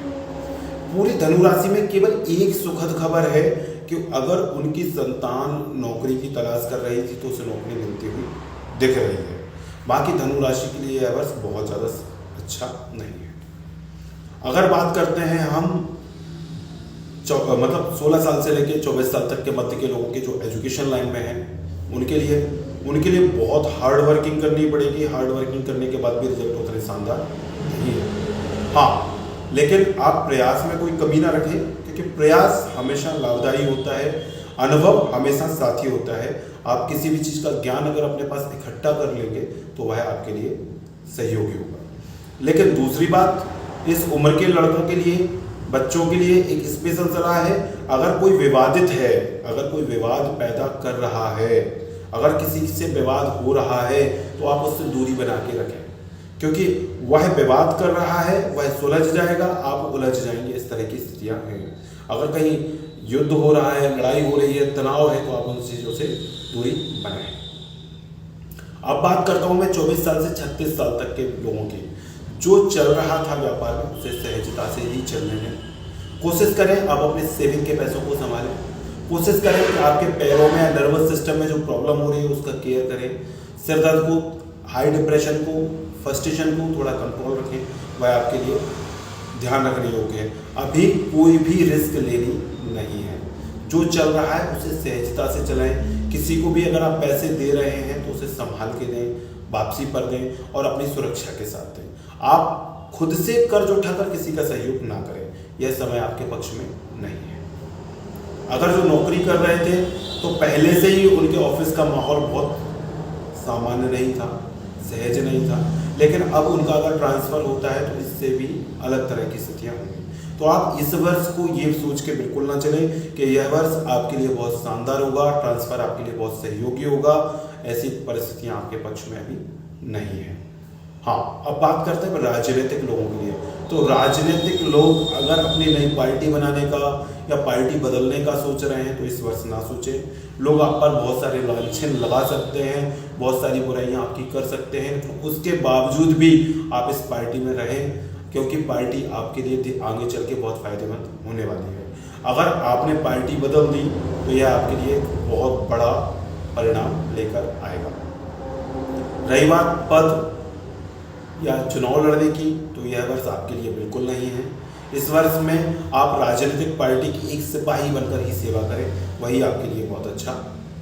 Speaker 1: पूरी धनु राशि में केवल एक सुखद खबर है कि अगर उनकी संतान नौकरी की तलाश कर रही थी तो उसे नौकरी मिलती हुई दिख रही है। बाकी धनु राशि के लिए यह वर्ष बहुत ज़्यादा अच्छा नहीं है। अगर बात करते हैं हम मतलब 16 साल से लेकर 24 साल तक के मध्य के लोगों के जो एजुकेशन लाइन में हैं उनके लिए बहुत हार्ड वर्किंग करनी पड़ेगी। हार्ड वर्किंग करने के बाद भी रिजल्ट उतने शानदार नहीं है। हाँ, लेकिन आप प्रयास में कोई कमी ना रखें, क्योंकि प्रयास हमेशा लाभदायी होता है, अनुभव हमेशा साथी होता है। आप किसी भी चीज़ का ज्ञान अगर अपने पास इकट्ठा कर लेंगे तो वह आपके लिए सहयोगी होगा। लेकिन दूसरी बात, इस उम्र के लड़कों के लिए, बच्चों के लिए एक स्पेशल सलाह है। अगर कोई विवादित है, अगर कोई विवाद पैदा कर रहा है, अगर किसी से विवाद हो रहा है तो आप उससे दूरी बना के रखें, क्योंकि वह विवाद कर रहा है, वह सुलझ जाएगा, आप उलझ जाएंगे। इस तरह की स्थितियां हैं। अगर कहीं युद्ध हो रहा है, लड़ाई हो रही है, तनाव है, तो आप उन चीज़ों से दूरी बनाएं। अब बात करता हूं मैं 24 साल से 36 साल तक के लोगों की। जो चल रहा था व्यापार में उसे सहजता से ही चलने में कोशिश करें। आप अपने सेविंग के पैसों को संभालें। कोशिश करें कि आपके पैरों में, नर्वस सिस्टम में जो प्रॉब्लम हो रही है उसका केयर करें। सिर दर्द को, हाई डिप्रेशन को, फ्रस्ट्रेशन को थोड़ा कंट्रोल रखें। वह आपके लिए ध्यान रखने योग्य है। अभी कोई भी रिस्क लेनी नहीं है। जो चल रहा है उसे सहजता से चलाएं। किसी को भी अगर आप पैसे दे रहे हैं तो उसे संभाल के दें, वापसी पर दें और अपनी सुरक्षा के साथ दें। आप खुद से कर्ज उठाकर किसी का सहयोग ना करें, यह समय आपके पक्ष में नहीं है। अगर जो नौकरी कर रहे थे तो पहले से ही उनके ऑफिस का माहौल बहुत सामान्य नहीं था, सहज नहीं था, लेकिन अब उनका अगर ट्रांसफर होता है तो इससे भी अलग तरह की स्थितियां होंगी। तो आप इस वर्ष को ये सोच के बिल्कुल ना चलें कि यह वर्ष आपके लिए बहुत शानदार होगा, ट्रांसफर आपके लिए बहुत सहयोगी होगा। ऐसी परिस्थितियां आपके पक्ष में अभी नहीं है।
Speaker 2: हाँ, अब बात करते हैं राजनीतिक लोगों के लिए। तो राजनीतिक लोग अगर अपनी नई पार्टी बनाने का या पार्टी बदलने का सोच रहे हैं तो इस वर्ष ना सोचें। लोग आप पर बहुत सारे लांछन लगा सकते हैं, बहुत सारी बुराइयां आपकी कर सकते हैं, तो उसके बावजूद भी आप इस पार्टी में रहें, क्योंकि पार्टी आपके लिए आगे चल के बहुत फायदेमंद होने वाली है। अगर आपने पार्टी बदल दी तो यह आपके लिए एक बहुत बड़ा परिणाम लेकर आएगा। रही बात पद या चुनाव लड़ने की, तो यह वर्ष आपके लिए बिल्कुल नहीं है। इस वर्ष में आप राजनीतिक पार्टी की एक सिपाही बनकर ही सेवा करें, वही आपके लिए बहुत अच्छा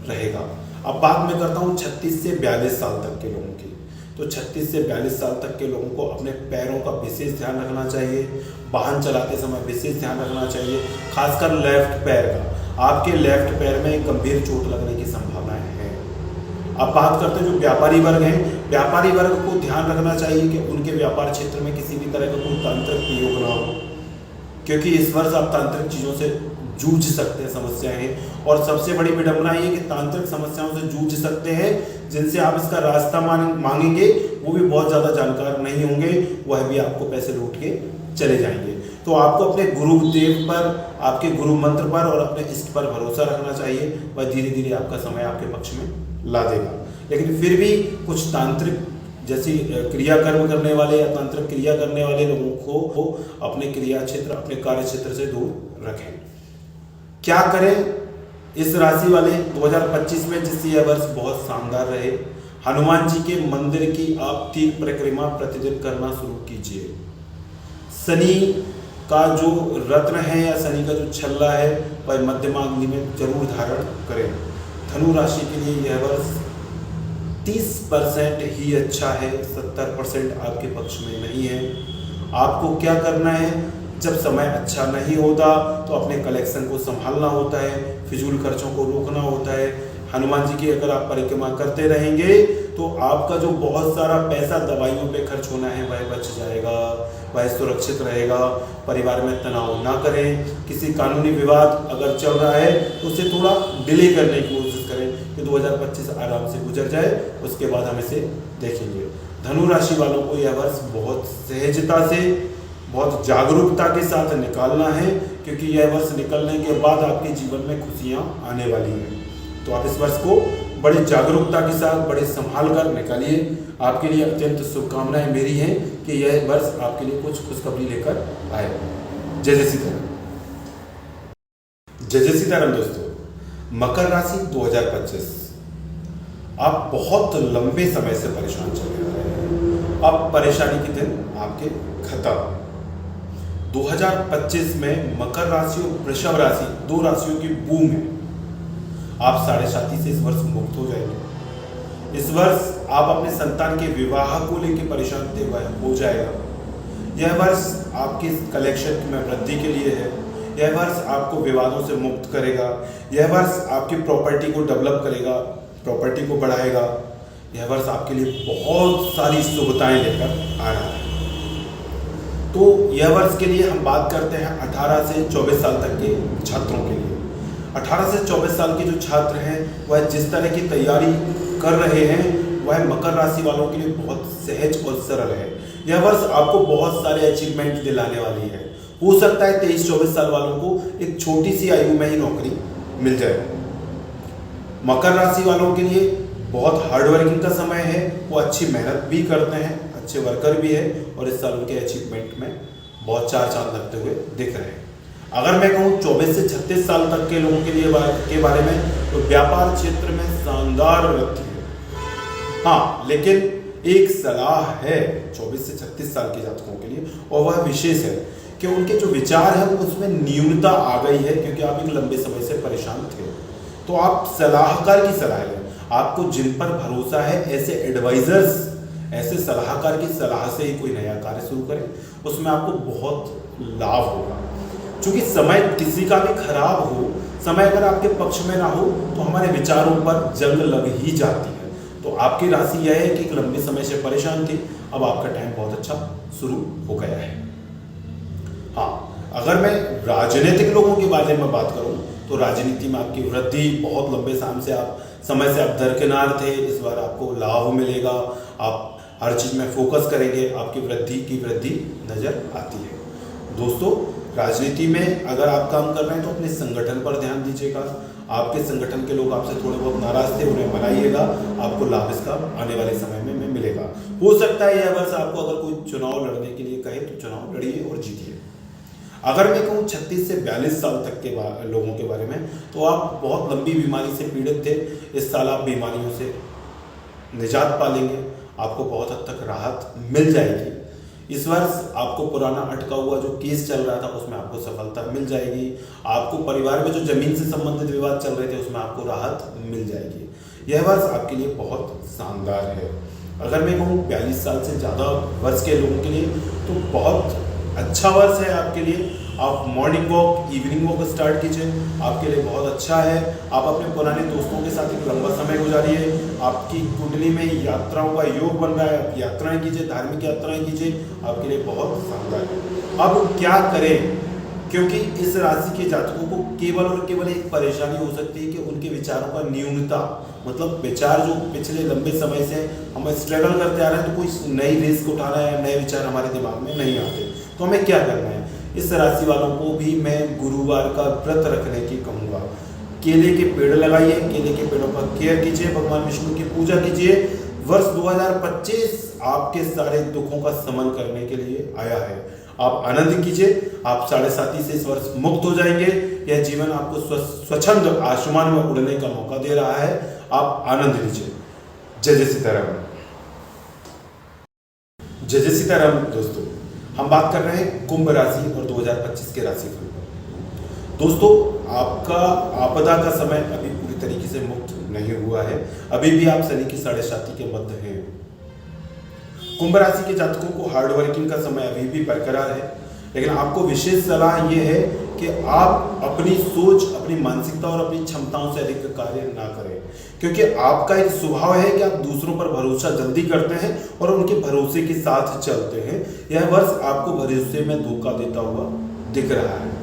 Speaker 2: रहेगा। अब बात मैं करता हूँ 36 से 42 साल तक के लोगों की। तो 36 से 42 साल तक के लोगों को अपने पैरों का विशेष ध्यान रखना चाहिए। वाहन चलाते समय विशेष ध्यान रखना चाहिए, खासकर लेफ्ट पैर का। आपके लेफ्ट पैर में गंभीर चोट लगने की संभावनाएं हैं। अब बात करते हैं जो व्यापारी वर्ग हैं, व्यापारी वर्ग को ध्यान रखना चाहिए कि उनके व्यापार क्षेत्र में किसी भी तरह का कोई तांत्रिक प्रयोग ना हो, क्योंकि इस वर्ष आप तांत्रिक चीज़ों से जूझ सकते हैं, समस्याएं हैं। और सबसे बड़ी विडंबना ये कि तांत्रिक समस्याओं से जूझ सकते हैं जिनसे आप इसका रास्ता मांगेंगे, वो भी बहुत ज़्यादा जानकार नहीं होंगे, वह भी आपको पैसे लूट के चले जाएंगे। तो आपको अपने गुरुदेव पर, आपके गुरु मंत्र पर और अपने इष्ट पर भरोसा रखना चाहिए। वह धीरे धीरे आपका समय आपके पक्ष में ला देगा। लेकिन फिर भी कुछ तांत्रिक जैसी क्रियाकर्म करने वाले या तांत्रिक क्रिया करने वाले लोगों को अपने क्रिया क्षेत्र, अपने कार्य क्षेत्र से दूर रखें। क्या करें इस राशि वाले 2025 में, जिससे यह वर्ष बहुत शानदार रहे? हनुमान जी के मंदिर की आप 3 परिक्रमा प्रतिदिन करना शुरू कीजिए। शनि का जो रत्न है या शनि का जो छल्ला है वह मध्यमाग्नि में जरूर धारण करें। धनु राशि के लिए यह वर्ष 30% ही अच्छा है, 70% आपके पक्ष में नहीं है। आपको क्या करना है, जब समय अच्छा नहीं होता तो अपने कलेक्शन को संभालना होता है, फिजूल खर्चों को रोकना होता है। हनुमान जी की अगर आप परिक्रमा करते रहेंगे तो आपका जो बहुत सारा पैसा दवाइयों पे खर्च होना है वह बच जाएगा, वह सुरक्षित रहेगा। परिवार में तनाव ना करें। किसी कानूनी विवाद अगर चल रहा है तो उसे थोड़ा डिले करने की कोशिश करें कि 2025 आराम से गुजर जाए, उसके बाद हम इसे देखेंगे। धनु राशि वालों को यह वर्ष बहुत सहजता से, बहुत जागरूकता के साथ निकालना है, क्योंकि यह वर्ष निकलने के बाद आपके जीवन में खुशियां आने वाली हैं। तो आप इस वर्ष को बड़ी जागरूकता के साथ, बड़े संभाल कर निकालिए। आपके लिए अत्यंत शुभकामनाएं मेरी हैं कि यह वर्ष आपके लिए कुछ खुशखबरी लेकर आए। जय सीताराम। जय सीताराम दोस्तों। मकर राशि 2025, आप बहुत लंबे समय से परेशान चल रहे हैं। अब परेशानी के दिन आपके खत्म। 2025 में मकर राशि और वृषभ राशि, 2 राशियों की बूम है। आप 7.5 से इस वर्ष मुक्त हो जाएंगे। इस वर्ष आप अपने संतान के विवाह को लेकर परेशान थे, वह हो जाएगा। यह वर्ष आपके कलेक्शन में वृद्धि के लिए है। यह वर्ष आपको विवादों से मुक्त करेगा। यह वर्ष आपकी प्रॉपर्टी को डेवलप करेगा, प्रॉपर्टी को बढ़ाएगा। यह वर्ष आपके लिए बहुत सारी शुभताएं लेकर आ रहा है। तो यह वर्ष के लिए हम बात करते हैं 18 से 24 साल तक के छात्रों के लिए। 18 से 24 साल के जो छात्र हैं वह जिस तरह की तैयारी कर रहे हैं वह मकर राशि वालों के लिए बहुत सहज और सरल है। यह वर्ष आपको बहुत सारे अचीवमेंट दिलाने वाली है। हो सकता है 23-24 साल वालों को एक छोटी सी आयु में ही नौकरी मिल जाए। मकर राशि वालों के लिए बहुत हार्डवर्किंग का समय है। वो अच्छी मेहनत भी करते हैं, अच्छे वर्कर भी है और इस साल उनके अचीवमेंट में बहुत 4 चांद लगते हुए दिख रहे हैं। अगर मैं कहूँ 24 से 36 साल तक के लोगों के बारे में, तो व्यापार क्षेत्र में शानदार वृद्धि है। हाँ, लेकिन एक सलाह है 24 से 36 साल के जातकों के लिए, और वह विशेष है कि उनके जो विचार है उसमें न्यूनता आ गई है, क्योंकि आप एक लंबे समय से परेशान थे। तो आप सलाहकार की सलाह लें। आपको जिन पर भरोसा है, ऐसे एडवाइजर्स, ऐसे सलाहकार की सलाह से ही कोई नया कार्य शुरू करें, उसमें आपको बहुत लाभ होगा। क्योंकि समय किसी का भी खराब हो, समय अगर आपके पक्ष में ना हो तो हमारे विचारों पर जंग लग ही जाती है। तो आपकी राशि यह है कि एक लंबे समय से परेशान थी, अब आपका टाइम बहुत अच्छा शुरू हो गया है। हाँ, अगर मैं राजनीतिक लोगों के बारे में बात करूं तो राजनीति में आपकी वृद्धि, बहुत लंबे समय से आप दरकिनार थे, इस बार आपको लाभ मिलेगा। आप हर चीज़ में फोकस करेंगे, आपकी वृद्धि नज़र आती है। दोस्तों, राजनीति में अगर आप काम कर रहे हैं तो अपने संगठन पर ध्यान दीजिएगा। आपके संगठन के लोग आपसे थोड़े बहुत नाराज थे, उन्हें मनाइएगा, आपको लाभ इसका आने वाले समय में मिलेगा। हो सकता है यह वर्ष आपको अगर कोई चुनाव लड़ने के लिए कहे तो चुनाव लड़िए और जीतिए। अगर मैं कहूँ 36 से 42 साल तक के लोगों के बारे में, तो आप बहुत लंबी बीमारी से पीड़ित थे। इस साल आप बीमारियों से निजात पा लेंगे, आपको बहुत हद तक राहत मिल जाएगी। इस वर्ष आपको पुराना अटका हुआ जो केस चल रहा था उसमें आपको सफलता मिल जाएगी। आपको परिवार में जो जमीन से संबंधित विवाद चल रहे थे उसमें आपको राहत मिल जाएगी। यह वर्ष आपके लिए बहुत शानदार है। अगर मैं कहूँ 42 साल से ज़्यादा वर्ष के लोगों के लिए तो बहुत अच्छा वर्ष है आपके लिए। आप morning walk, evening walk start कीजिए, आपके लिए बहुत अच्छा है। आप अपने पुराने दोस्तों के साथ एक लंबा समय गुजारिए। आपकी कुंडली में यात्राओं का योग बन रहा है, आप यात्राएं कीजिए, धार्मिक यात्राएं कीजिए, आपके लिए बहुत शानदार है। अब क्या करें, क्योंकि इस राशि के जातकों को केवल और केवल एक परेशानी हो सकती है कि उनके विचारों का न्यूनता, मतलब विचार जो पिछले लंबे समय से हम स्ट्रगल करते आ रहे हैं, तो कोई नई रिस्क उठाना है, नए विचार हमारे दिमाग में नहीं आते, तो हमें क्या करना है। इस राशि वालों को भी मैं गुरुवार का व्रत रखने की कहूँगा। केले के पेड़ लगाइए, केले के पेड़ों का केयर कीजिए, भगवान विष्णु की पूजा कीजिए। वर्ष 2025 आपके सारे दुखों का शमन करने के लिए आया है। आप आनंद कीजिए, आप 7.5 से इस वर्ष मुक्त हो जाएंगे। यह जीवन आपको स्वच्छंद आसमान में उड़ने का मौका दे रहा है। आप आनंद लीजिए। जय जय सीताराम। जय जय सीताराम। दोस्तों, हम बात कर रहे हैं कुंभ राशि और 2025 के राशिफल पर। दोस्तों, आपका आपदा का समय अभी पूरी तरीके से मुक्त नहीं हुआ है। अभी भी आप शनि की 7.5 के मध्य हैं। कुंभ राशि के जातकों को हार्ड वर्किंग का समय अभी भी बरकरार है, लेकिन आपको विशेष सलाह यह है कि आप अपनी सोच, अपनी मानसिकता और अपनी क्षमताओं से अधिक कार्य ना करें, क्योंकि आपका एक स्वभाव है कि आप दूसरों पर भरोसा जल्दी करते हैं और उनके भरोसे के साथ चलते हैं। यह वर्ष आपको भरोसे में धोखा देता हुआ दिख रहा है।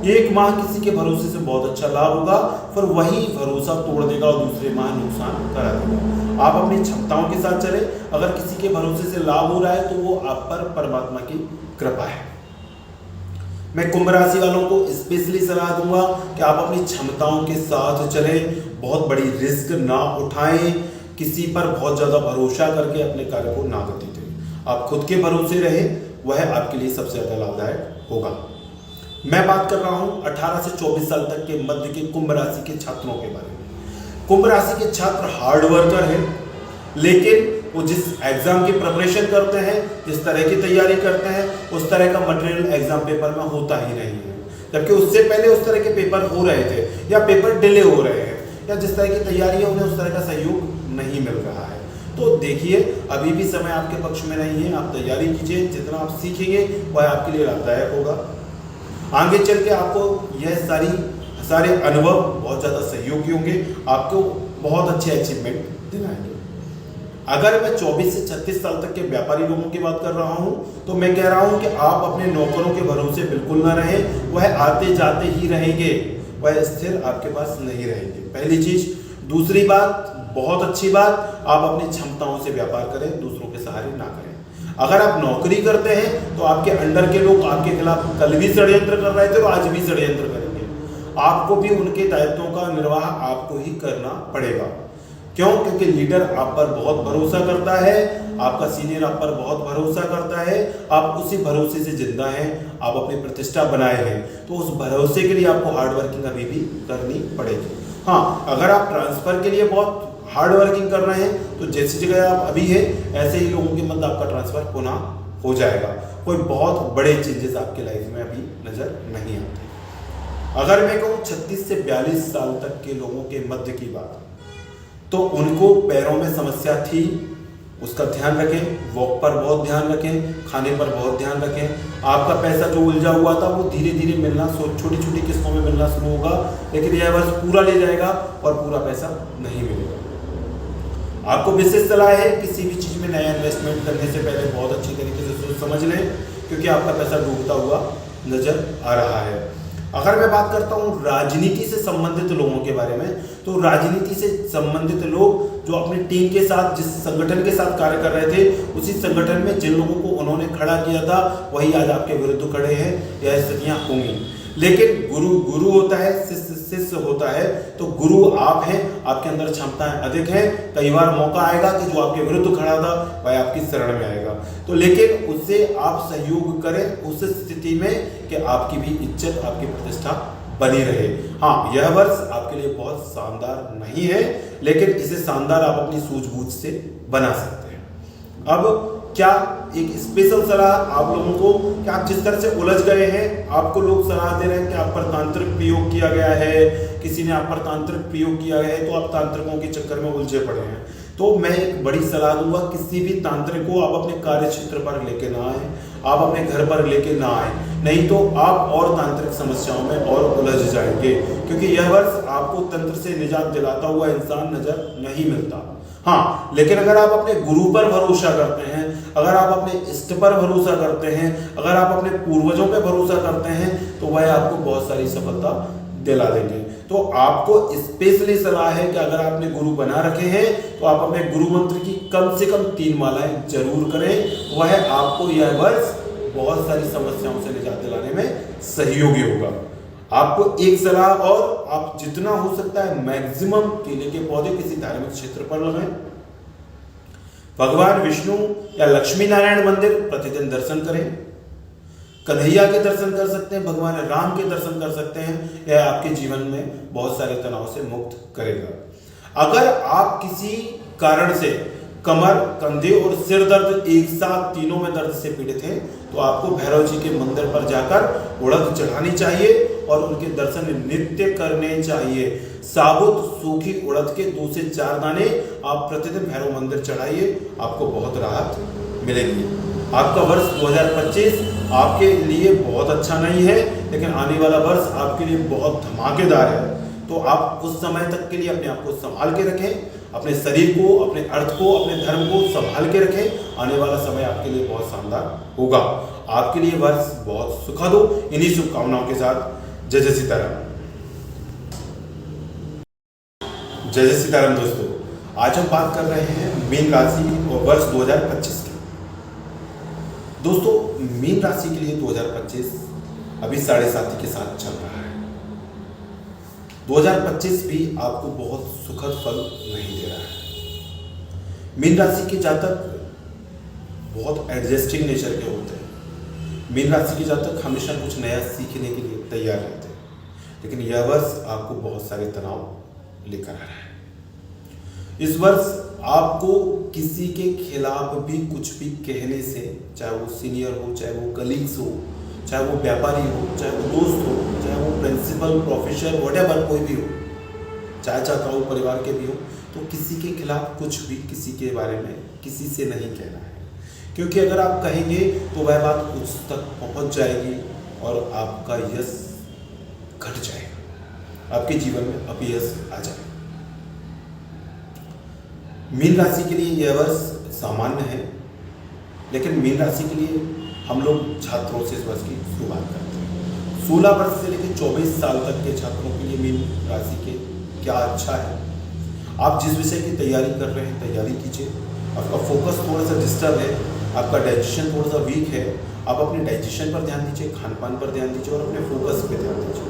Speaker 2: एक माह किसी के भरोसे से बहुत अच्छा लाभ होगा, पर वही भरोसा तोड़ देगा और दूसरे माह नुकसान करा देगा। आप अपनी क्षमताओं के साथ चले। अगर किसी के भरोसे से लाभ हो रहा है तो वो आप पर परमात्मा की कृपा है। मैं कुंभ राशि वालों को स्पेशली सलाह दूंगा कि आप अपनी क्षमताओं के साथ चलें, बहुत बड़ी रिस्क ना उठाएं, किसी पर बहुत ज्यादा भरोसा करके अपने कार्य को ना गति दें। आप खुद के भरोसे रहे, वह आपके लिए सबसे ज्यादा लाभदायक होगा। मैं बात कर रहा हूं 18 से 24 साल तक के मध्य के कुंभ राशि के छात्रों के बारे में। कुंभ राशि के छात्र हार्ड वर्कर हैं, लेकिन वो जिस एग्जाम की प्रिपरेशन करते हैं, जिस तरह की तैयारी करते हैं, उस तरह का मटेरियल एग्जाम पेपर में होता ही नहीं है। जबकि उससे पहले उस तरह के पेपर हो रहे थे या पेपर डिले हो रहे हैं, या जिस तरह की तैयारी है उन्हें उस तरह का सहयोग नहीं मिल रहा है। तो देखिए, अभी भी समय आपके पक्ष में नहीं है। आप तैयारी कीजिए, जितना आप सीखेंगे वह आपके लिए लाभदायक होगा। आगे चल के आपको यह सारे अनुभव बहुत ज़्यादा सहयोगी होंगे, आपको बहुत अच्छे अचीवमेंट दिलाएंगे। अगर मैं 24 से 36 साल तक के व्यापारी लोगों की बात कर रहा हूं, तो मैं कह रहा हूं कि आप अपने नौकरों के भरोसे बिल्कुल ना रहें। वह आते जाते ही रहेंगे, वह स्थिर आपके पास नहीं रहेंगे, पहली चीज। दूसरी बात, बहुत अच्छी बात, आप अपनी क्षमताओं से व्यापार करें, दूसरों के सहारे ना करें। अगर आप नौकरी करते हैं तो आपके अंडर के लोग आपके खिलाफ कल भी षड्यंत्र कर रहे थे और आज भी षड्यंत्र करेंगे। आपको भी उनके दायित्वों का निर्वाह आपको ही करना पड़ेगा। क्यों? क्योंकि लीडर आप पर बहुत भरोसा करता है, आपका सीनियर आप पर बहुत भरोसा करता है, आप उसी भरोसे से जिंदा हैं, आप अपनी प्रतिष्ठा बनाए हैं, तो उस भरोसे के लिए आपको हार्ड वर्किंग अभी भी करनी पड़ेगी। हाँ, अगर आप ट्रांसफर के लिए बहुत हार्ड वर्किंग कर रहे हैं, तो जैसी जगह आप अभी है ऐसे ही लोगों के मध्य आपका ट्रांसफर पुनः हो जाएगा। कोई बहुत बड़े चेंजेस आपके लाइफ में अभी नजर नहीं आते। अगर मैं कहूँ 36 से 42 साल तक के लोगों के मध्य की बात, तो उनको पैरों में समस्या थी, उसका ध्यान रखें। वॉक पर बहुत ध्यान रखें, खाने पर बहुत ध्यान रखें। आपका पैसा जो उलझा हुआ था वो धीरे धीरे मिलना, छोटी छोटी किस्तों में मिलना शुरू होगा, लेकिन यह वर्ष पूरा ले जाएगा और पूरा पैसा नहीं मिलेगा। आपको विशेष सलाह है, किसी भी चीज़ में नया इन्वेस्टमेंट करने से पहले बहुत अच्छी तरीके से सोच समझ लें, क्योंकि आपका पैसा डूबता हुआ नजर आ रहा है। अगर मैं बात करता हूँ राजनीति से संबंधित लोगों के बारे में, तो राजनीति से संबंधित लोग जो अपनी टीम के साथ जिस संगठन के साथ कार्य कर रहे थे, उसी संगठन में जिन लोगों को उन्होंने खड़ा किया था वही आज आपके विरुद्ध खड़े हैं, यह स्थितियां होंगी। लेकिन गुरु होता है, शिष्य होता है। तो गुरु आप हैं, आपके अंदर क्षमताएं अधिक हैं। कई बार मौका आएगा कि जो आपके विरुद्ध खड़ा था वह आपकी शरण में आएगा, तो लेकिन उससे आप सहयोग करें उस स्थिति में कि आपकी भी इज्जत, आपकी प्रतिष्ठा बनी रहे। हाँ, यह वर्ष आपके लिए बहुत शानदार नहीं है, लेकिन इसे शानदार आप अपनी सूझबूझ से बना सकते हैं। अब क्या एक स्पेशल सलाह आप लोगों को कि आप जिस तरह से उलझ गए हैं, आपको लोग सलाह दे रहे हैं कि आप पर तांत्रिक प्रयोग किया गया है, किसी ने आप पर तांत्रिक प्रयोग किया है, तो आप तांत्रिकों के चक्कर में उलझे पड़े हैं। तो मैं एक बड़ी सलाह दूंगा, किसी भी तांत्रिक को आप अपने कार्य क्षेत्र पर लेके ना आए, आप अपने घर पर लेके ना आए, नहीं तो आप और तांत्रिक समस्याओं में और उलझ जाएंगे, क्योंकि यह वर्ष आपको तंत्र से निजात दिलाता हुआ इंसान नजर नहीं मिलता। हाँ, लेकिन अगर आप अपने गुरु पर भरोसा करते हैं, अगर आप अपने इष्ट पर भरोसा करते हैं, अगर आप अपने पूर्वजों पर भरोसा करते हैं, तो वह आपको बहुत सारी सफलता दिला देंगे। तो आपको स्पेशली सलाह है कि अगर आपने गुरु बना रखे हैं तो आप अपने गुरु मंत्र की कम से कम 3 मालाएं जरूर करें। वह आपको यह वर्ष बहुत सारी समस्याओं से निजात दिलाने में सहयोगी होगा। आपको एक सलाह और, आप जितना हो सकता है मैक्सिमम केले के पौधे किसी धार्मिक क्षेत्र पर लगाएं। भगवान विष्णु या लक्ष्मी नारायण मंदिर प्रतिदिन दर्शन करें। कन्हैया के दर्शन कर सकते हैं, भगवान राम के दर्शन कर सकते हैं। यह आपके जीवन में बहुत सारे तनाव से मुक्त करेगा। अगर आप किसी कारण से कमर, कंधे और सिर दर्द एक साथ तीनों में दर्द से पीड़ित हैं, तो आपको भैरव जी के मंदिर पर जाकर उड़द चढ़ानी चाहिए और उनके दर्शन नित्य करने चाहिए। साबुत सूखी उड़द के 2 से 4 दाने आप प्रतिदिन भैरव मंदिर चढ़ाइए, आपको बहुत राहत मिलेगी। आपका वर्ष 2025 आपके लिए बहुत अच्छा नहीं है, लेकिन आने वाला वर्ष आपके लिए बहुत धमाकेदार है। तो आप उस समय तक के लिए अपने आप को संभाल के रखें, अपने शरीर को, अपने अर्थ को, अपने धर्म को संभाल के रखें। आने वाला समय आपके लिए बहुत शानदार होगा। आपके लिए वर्ष बहुत सुखद हो। इन्हीं शुभकामनाओं के साथ जय जय सीताराम। जय जय सीताराम दोस्तों, आज हम बात कर रहे हैं मीन राशि और वर्ष 2025 की। दोस्तों, मीन राशि के लिए 2025 अभी 7.5 के साथ चल रहा है। 2025 भी आपको बहुत सुखद फल नहीं दे रहा है। मीन राशि के जातक बहुत एडजस्टिंग नेचर के होते हैं। मीन राशि के जातक हमेशा कुछ नया सीखने के लिए तैयार रहते हैं, लेकिन यह वर्ष आपको बहुत सारे तनाव लेकर आ रहा है। इस वर्ष आपको किसी के खिलाफ भी कुछ भी कहने से, चाहे वो सीनियर हो, चाहे वो कलीग्स हो, चाहे वो व्यापारी हो, चाहे वो दोस्त हो, चाहे वो प्रिंसिपल, प्रोफेसर, व्हाटएवर कोई भी हो, चाहे चाहता हो परिवार के भी हो, तो किसी के खिलाफ कुछ भी किसी के बारे में किसी से नहीं कहना है, क्योंकि अगर आप कहेंगे तो वह बात उस तक पहुंच जाएगी और आपका यश घट जाएगा, आपके जीवन में अपयश आ जाएगा। मीन राशि के लिए यह वर्ष सामान्य है, लेकिन मीन राशि के लिए हम लोग छात्रों से इस वर्ष की शुरुआत करते हैं। 16 वर्ष से लेकर 24 साल तक के छात्रों के लिए मीन राशि के क्या अच्छा है। आप जिस विषय की तैयारी कर रहे हैं तैयारी कीजिए। आपका फोकस थोड़ा सा डिस्टर्ब है, आपका डाइजेशन थोड़ा सा वीक है, आप अपने डाइजेशन पर ध्यान दीजिए, खान पान पर ध्यान दीजिए और अपने फोकस पर ध्यान दीजिए।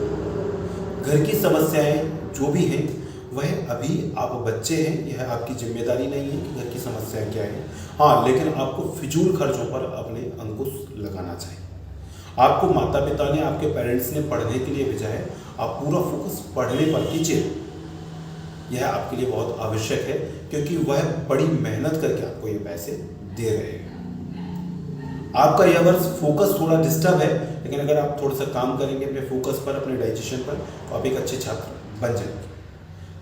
Speaker 2: घर की समस्याएं जो भी हैं वह, अभी आप बच्चे हैं, यह आपकी जिम्मेदारी नहीं है कि घर की समस्याएं क्या है। हाँ, लेकिन आपको फिजूल खर्चों पर अपने अंकुश लगाना चाहिए। आपको माता पिता ने, आपके पेरेंट्स ने पढ़ने के लिए भेजा है, आप पूरा फोकस पढ़ने पर कीजिए। यह आपके लिए बहुत आवश्यक है, क्योंकि वह बड़ी मेहनत करके आपको ये पैसे दे रहे हैं। आपका यह वर्ष फोकस थोड़ा डिस्टर्ब है, लेकिन अगर आप थोड़ा सा काम करेंगे अपने फोकस पर, अपने डाइजेशन पर, तो आप एक अच्छे छात्र बन जाएंगे।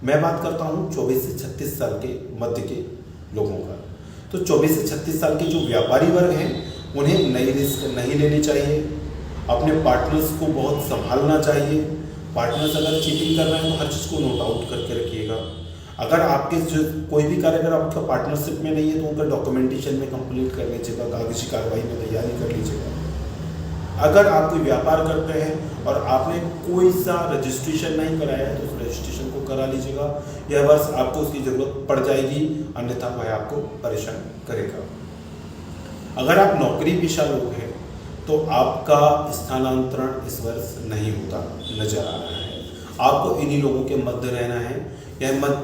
Speaker 2: मैं बात करता हूँ 24 से 36 साल के मध्य के लोगों का। तो 24 से 36 साल के जो व्यापारी वर्ग हैं, उन्हें नई रिस्क नहीं लेनी चाहिए। अपने पार्टनर्स को बहुत संभालना चाहिए। पार्टनर्स अगर चीटिंग कर रहे हैं तो हर चीज़ को नोट आउट करके रखिएगा। अगर आपके जो कोई भी कार्य अगर आपका पार्टनरशिप में नहीं है तो उनका डॉक्यूमेंटेशन में कंप्लीट कर लीजिएगा, कागजी कार्रवाई में तैयारी कर लीजिएगा। अगर आप कोई व्यापार करते हैं और आपने कोई सा रजिस्ट्रेशन नहीं कराया है तो उस रजिस्ट्रेशन को करा लीजिएगा। यह वर्ष आपको उसकी ज़रूरत पड़ जाएगी, अन्यथा वह आपको परेशान करेगा। अगर आप नौकरी पेशा लोग हैं तो आपका स्थानांतरण इस वर्ष नहीं होता नजर आ रहा है। आपको इन्हीं लोगों के मध्य रहना है।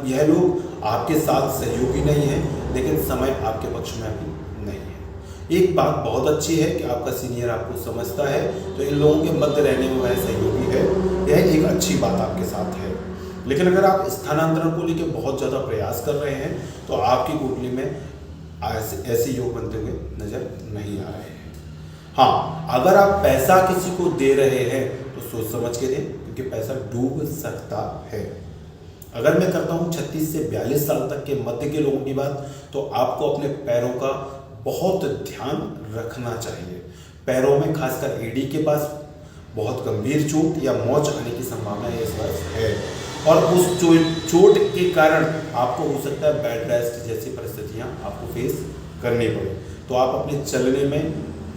Speaker 2: यह लोग आपके साथ सहयोगी नहीं है, लेकिन समय आपके पक्ष में अभी नहीं है। एक बात बहुत अच्छी है कि आपका सीनियर आपको समझता है, तो इन लोगों के मध्य रहने में वह सहयोगी है। यह एक अच्छी बात आपके साथ है। लेकिन अगर आप स्थानांतरण को लेकर बहुत ज़्यादा प्रयास कर रहे हैं तो आपकी कुंडली में ऐसे योग बनते हुए नजर नहीं आ रहे हैं। हाँ, अगर आप पैसा किसी को दे रहे हैं तो सोच समझ के दें, क्योंकि पैसा डूब सकता है। अगर मैं करता हूँ 36 से 42 साल तक के मध्य के लोगों की बात, तो आपको अपने पैरों का बहुत ध्यान रखना चाहिए। पैरों में खासकर एडी के पास बहुत गंभीर चोट या मौच आने की संभावना इस वर्ष है, और उस चोट के कारण आपको हो सकता है बेड रेस्ट जैसी परिस्थितियां आपको फेस करनी पड़े। तो आप अपने चलने में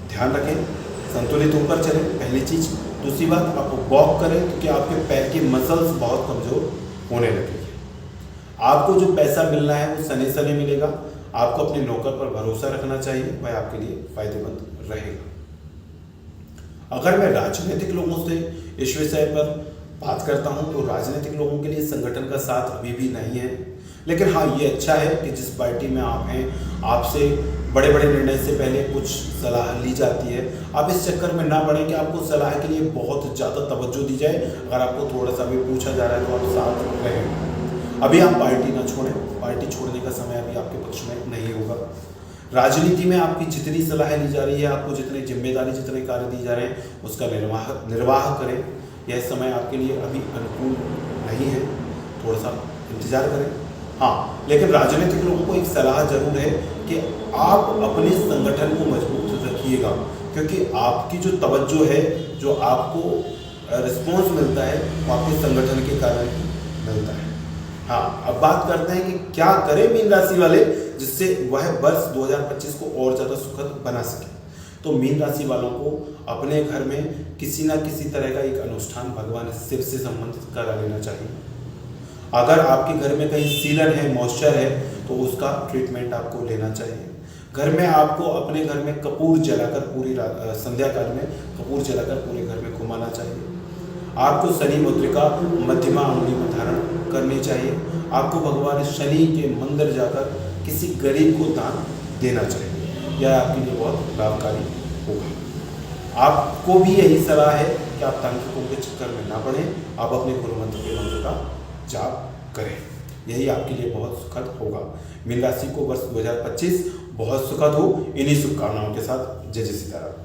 Speaker 2: ध्यान रखें, संतुलित होकर चलें, पहली चीज़। दूसरी बात, आप वॉक करें क्योंकि आपके पैर की मसल्स बहुत कमज़ोर होने लगेगी। आपको जो पैसा मिलना है वो सने सने मिलेगा। आपको अपने नौकर पर भरोसा रखना चाहिए, वह आपके लिए फायदेमंद रहेगा। अगर मैं राजनीतिक लोगों से इस विषय पर बात करता हूं तो राजनीतिक लोगों के लिए संगठन का साथ अभी भी नहीं है। लेकिन हाँ, ये अच्छा है कि जिस पार्टी में आप हैं, आपसे बड़े बड़े निर्णय से पहले कुछ सलाह ली जाती है। आप इस चक्कर में ना पड़ें कि आपको सलाह के लिए बहुत ज़्यादा तवज्जो दी जाए। अगर आपको थोड़ा सा भी पूछा जा रहा है तो आप साथ रहें। अभी आप पार्टी ना छोड़ें, पार्टी छोड़ने का समय अभी आपके पक्ष में नहीं होगा। राजनीति में आपकी जितनी सलाह ली जा रही है, आपको जितनी जिम्मेदारी, जितने कार्य दिए जा रहे हैं, उसका निर्वाह करें। यह समय आपके लिए अभी अनुकूल नहीं है, थोड़ा सा इंतजार करें। हाँ, लेकिन राजनीतिक लोगों को एक सलाह जरूर है कि आप अपने संगठन को मजबूत रखिएगा, क्योंकि आपकी जो तवज्जो है, जो आपको रिस्पॉन्स मिलता है, वो आपके संगठन के कारण ही मिलता है। हाँ, अब बात करते हैं कि क्या करें मीन राशि वाले जिससे वह वर्ष 2025 को और ज़्यादा सुखद बना सके। तो मीन राशि वालों को अपने घर में किसी ना किसी तरह का एक अनुष्ठान भगवान शिव से संबंधित करा लेना चाहिए। अगर आपके घर में कहीं सीलन है, मॉइस्चर है, तो उसका ट्रीटमेंट आपको लेना चाहिए। घर में आपको अपने घर में कपूर जलाकर पूरी संध्या काल में कपूर जलाकर पूरे घर में घुमाना चाहिए। आपको शनि मुद्रिका मध्यमा अंगुली में धारण करनी चाहिए। आपको भगवान शनि के मंदिर जाकर किसी गरीब को दान देना चाहिए। यह आपके लिए बहुत लाभकारी होगा। आपको भी यही सलाह है कि आप तांत्रिकों के चक्कर में ना पड़ें, आप अपने गुरु मंत्र के मंत्र का जाप करें। यही आपके लिए बहुत सुखद होगा। मीन राशि को वर्ष 2025 बहुत सुखद हो। इन्हीं शुभकामनाओं के साथ जय जय सीताराम।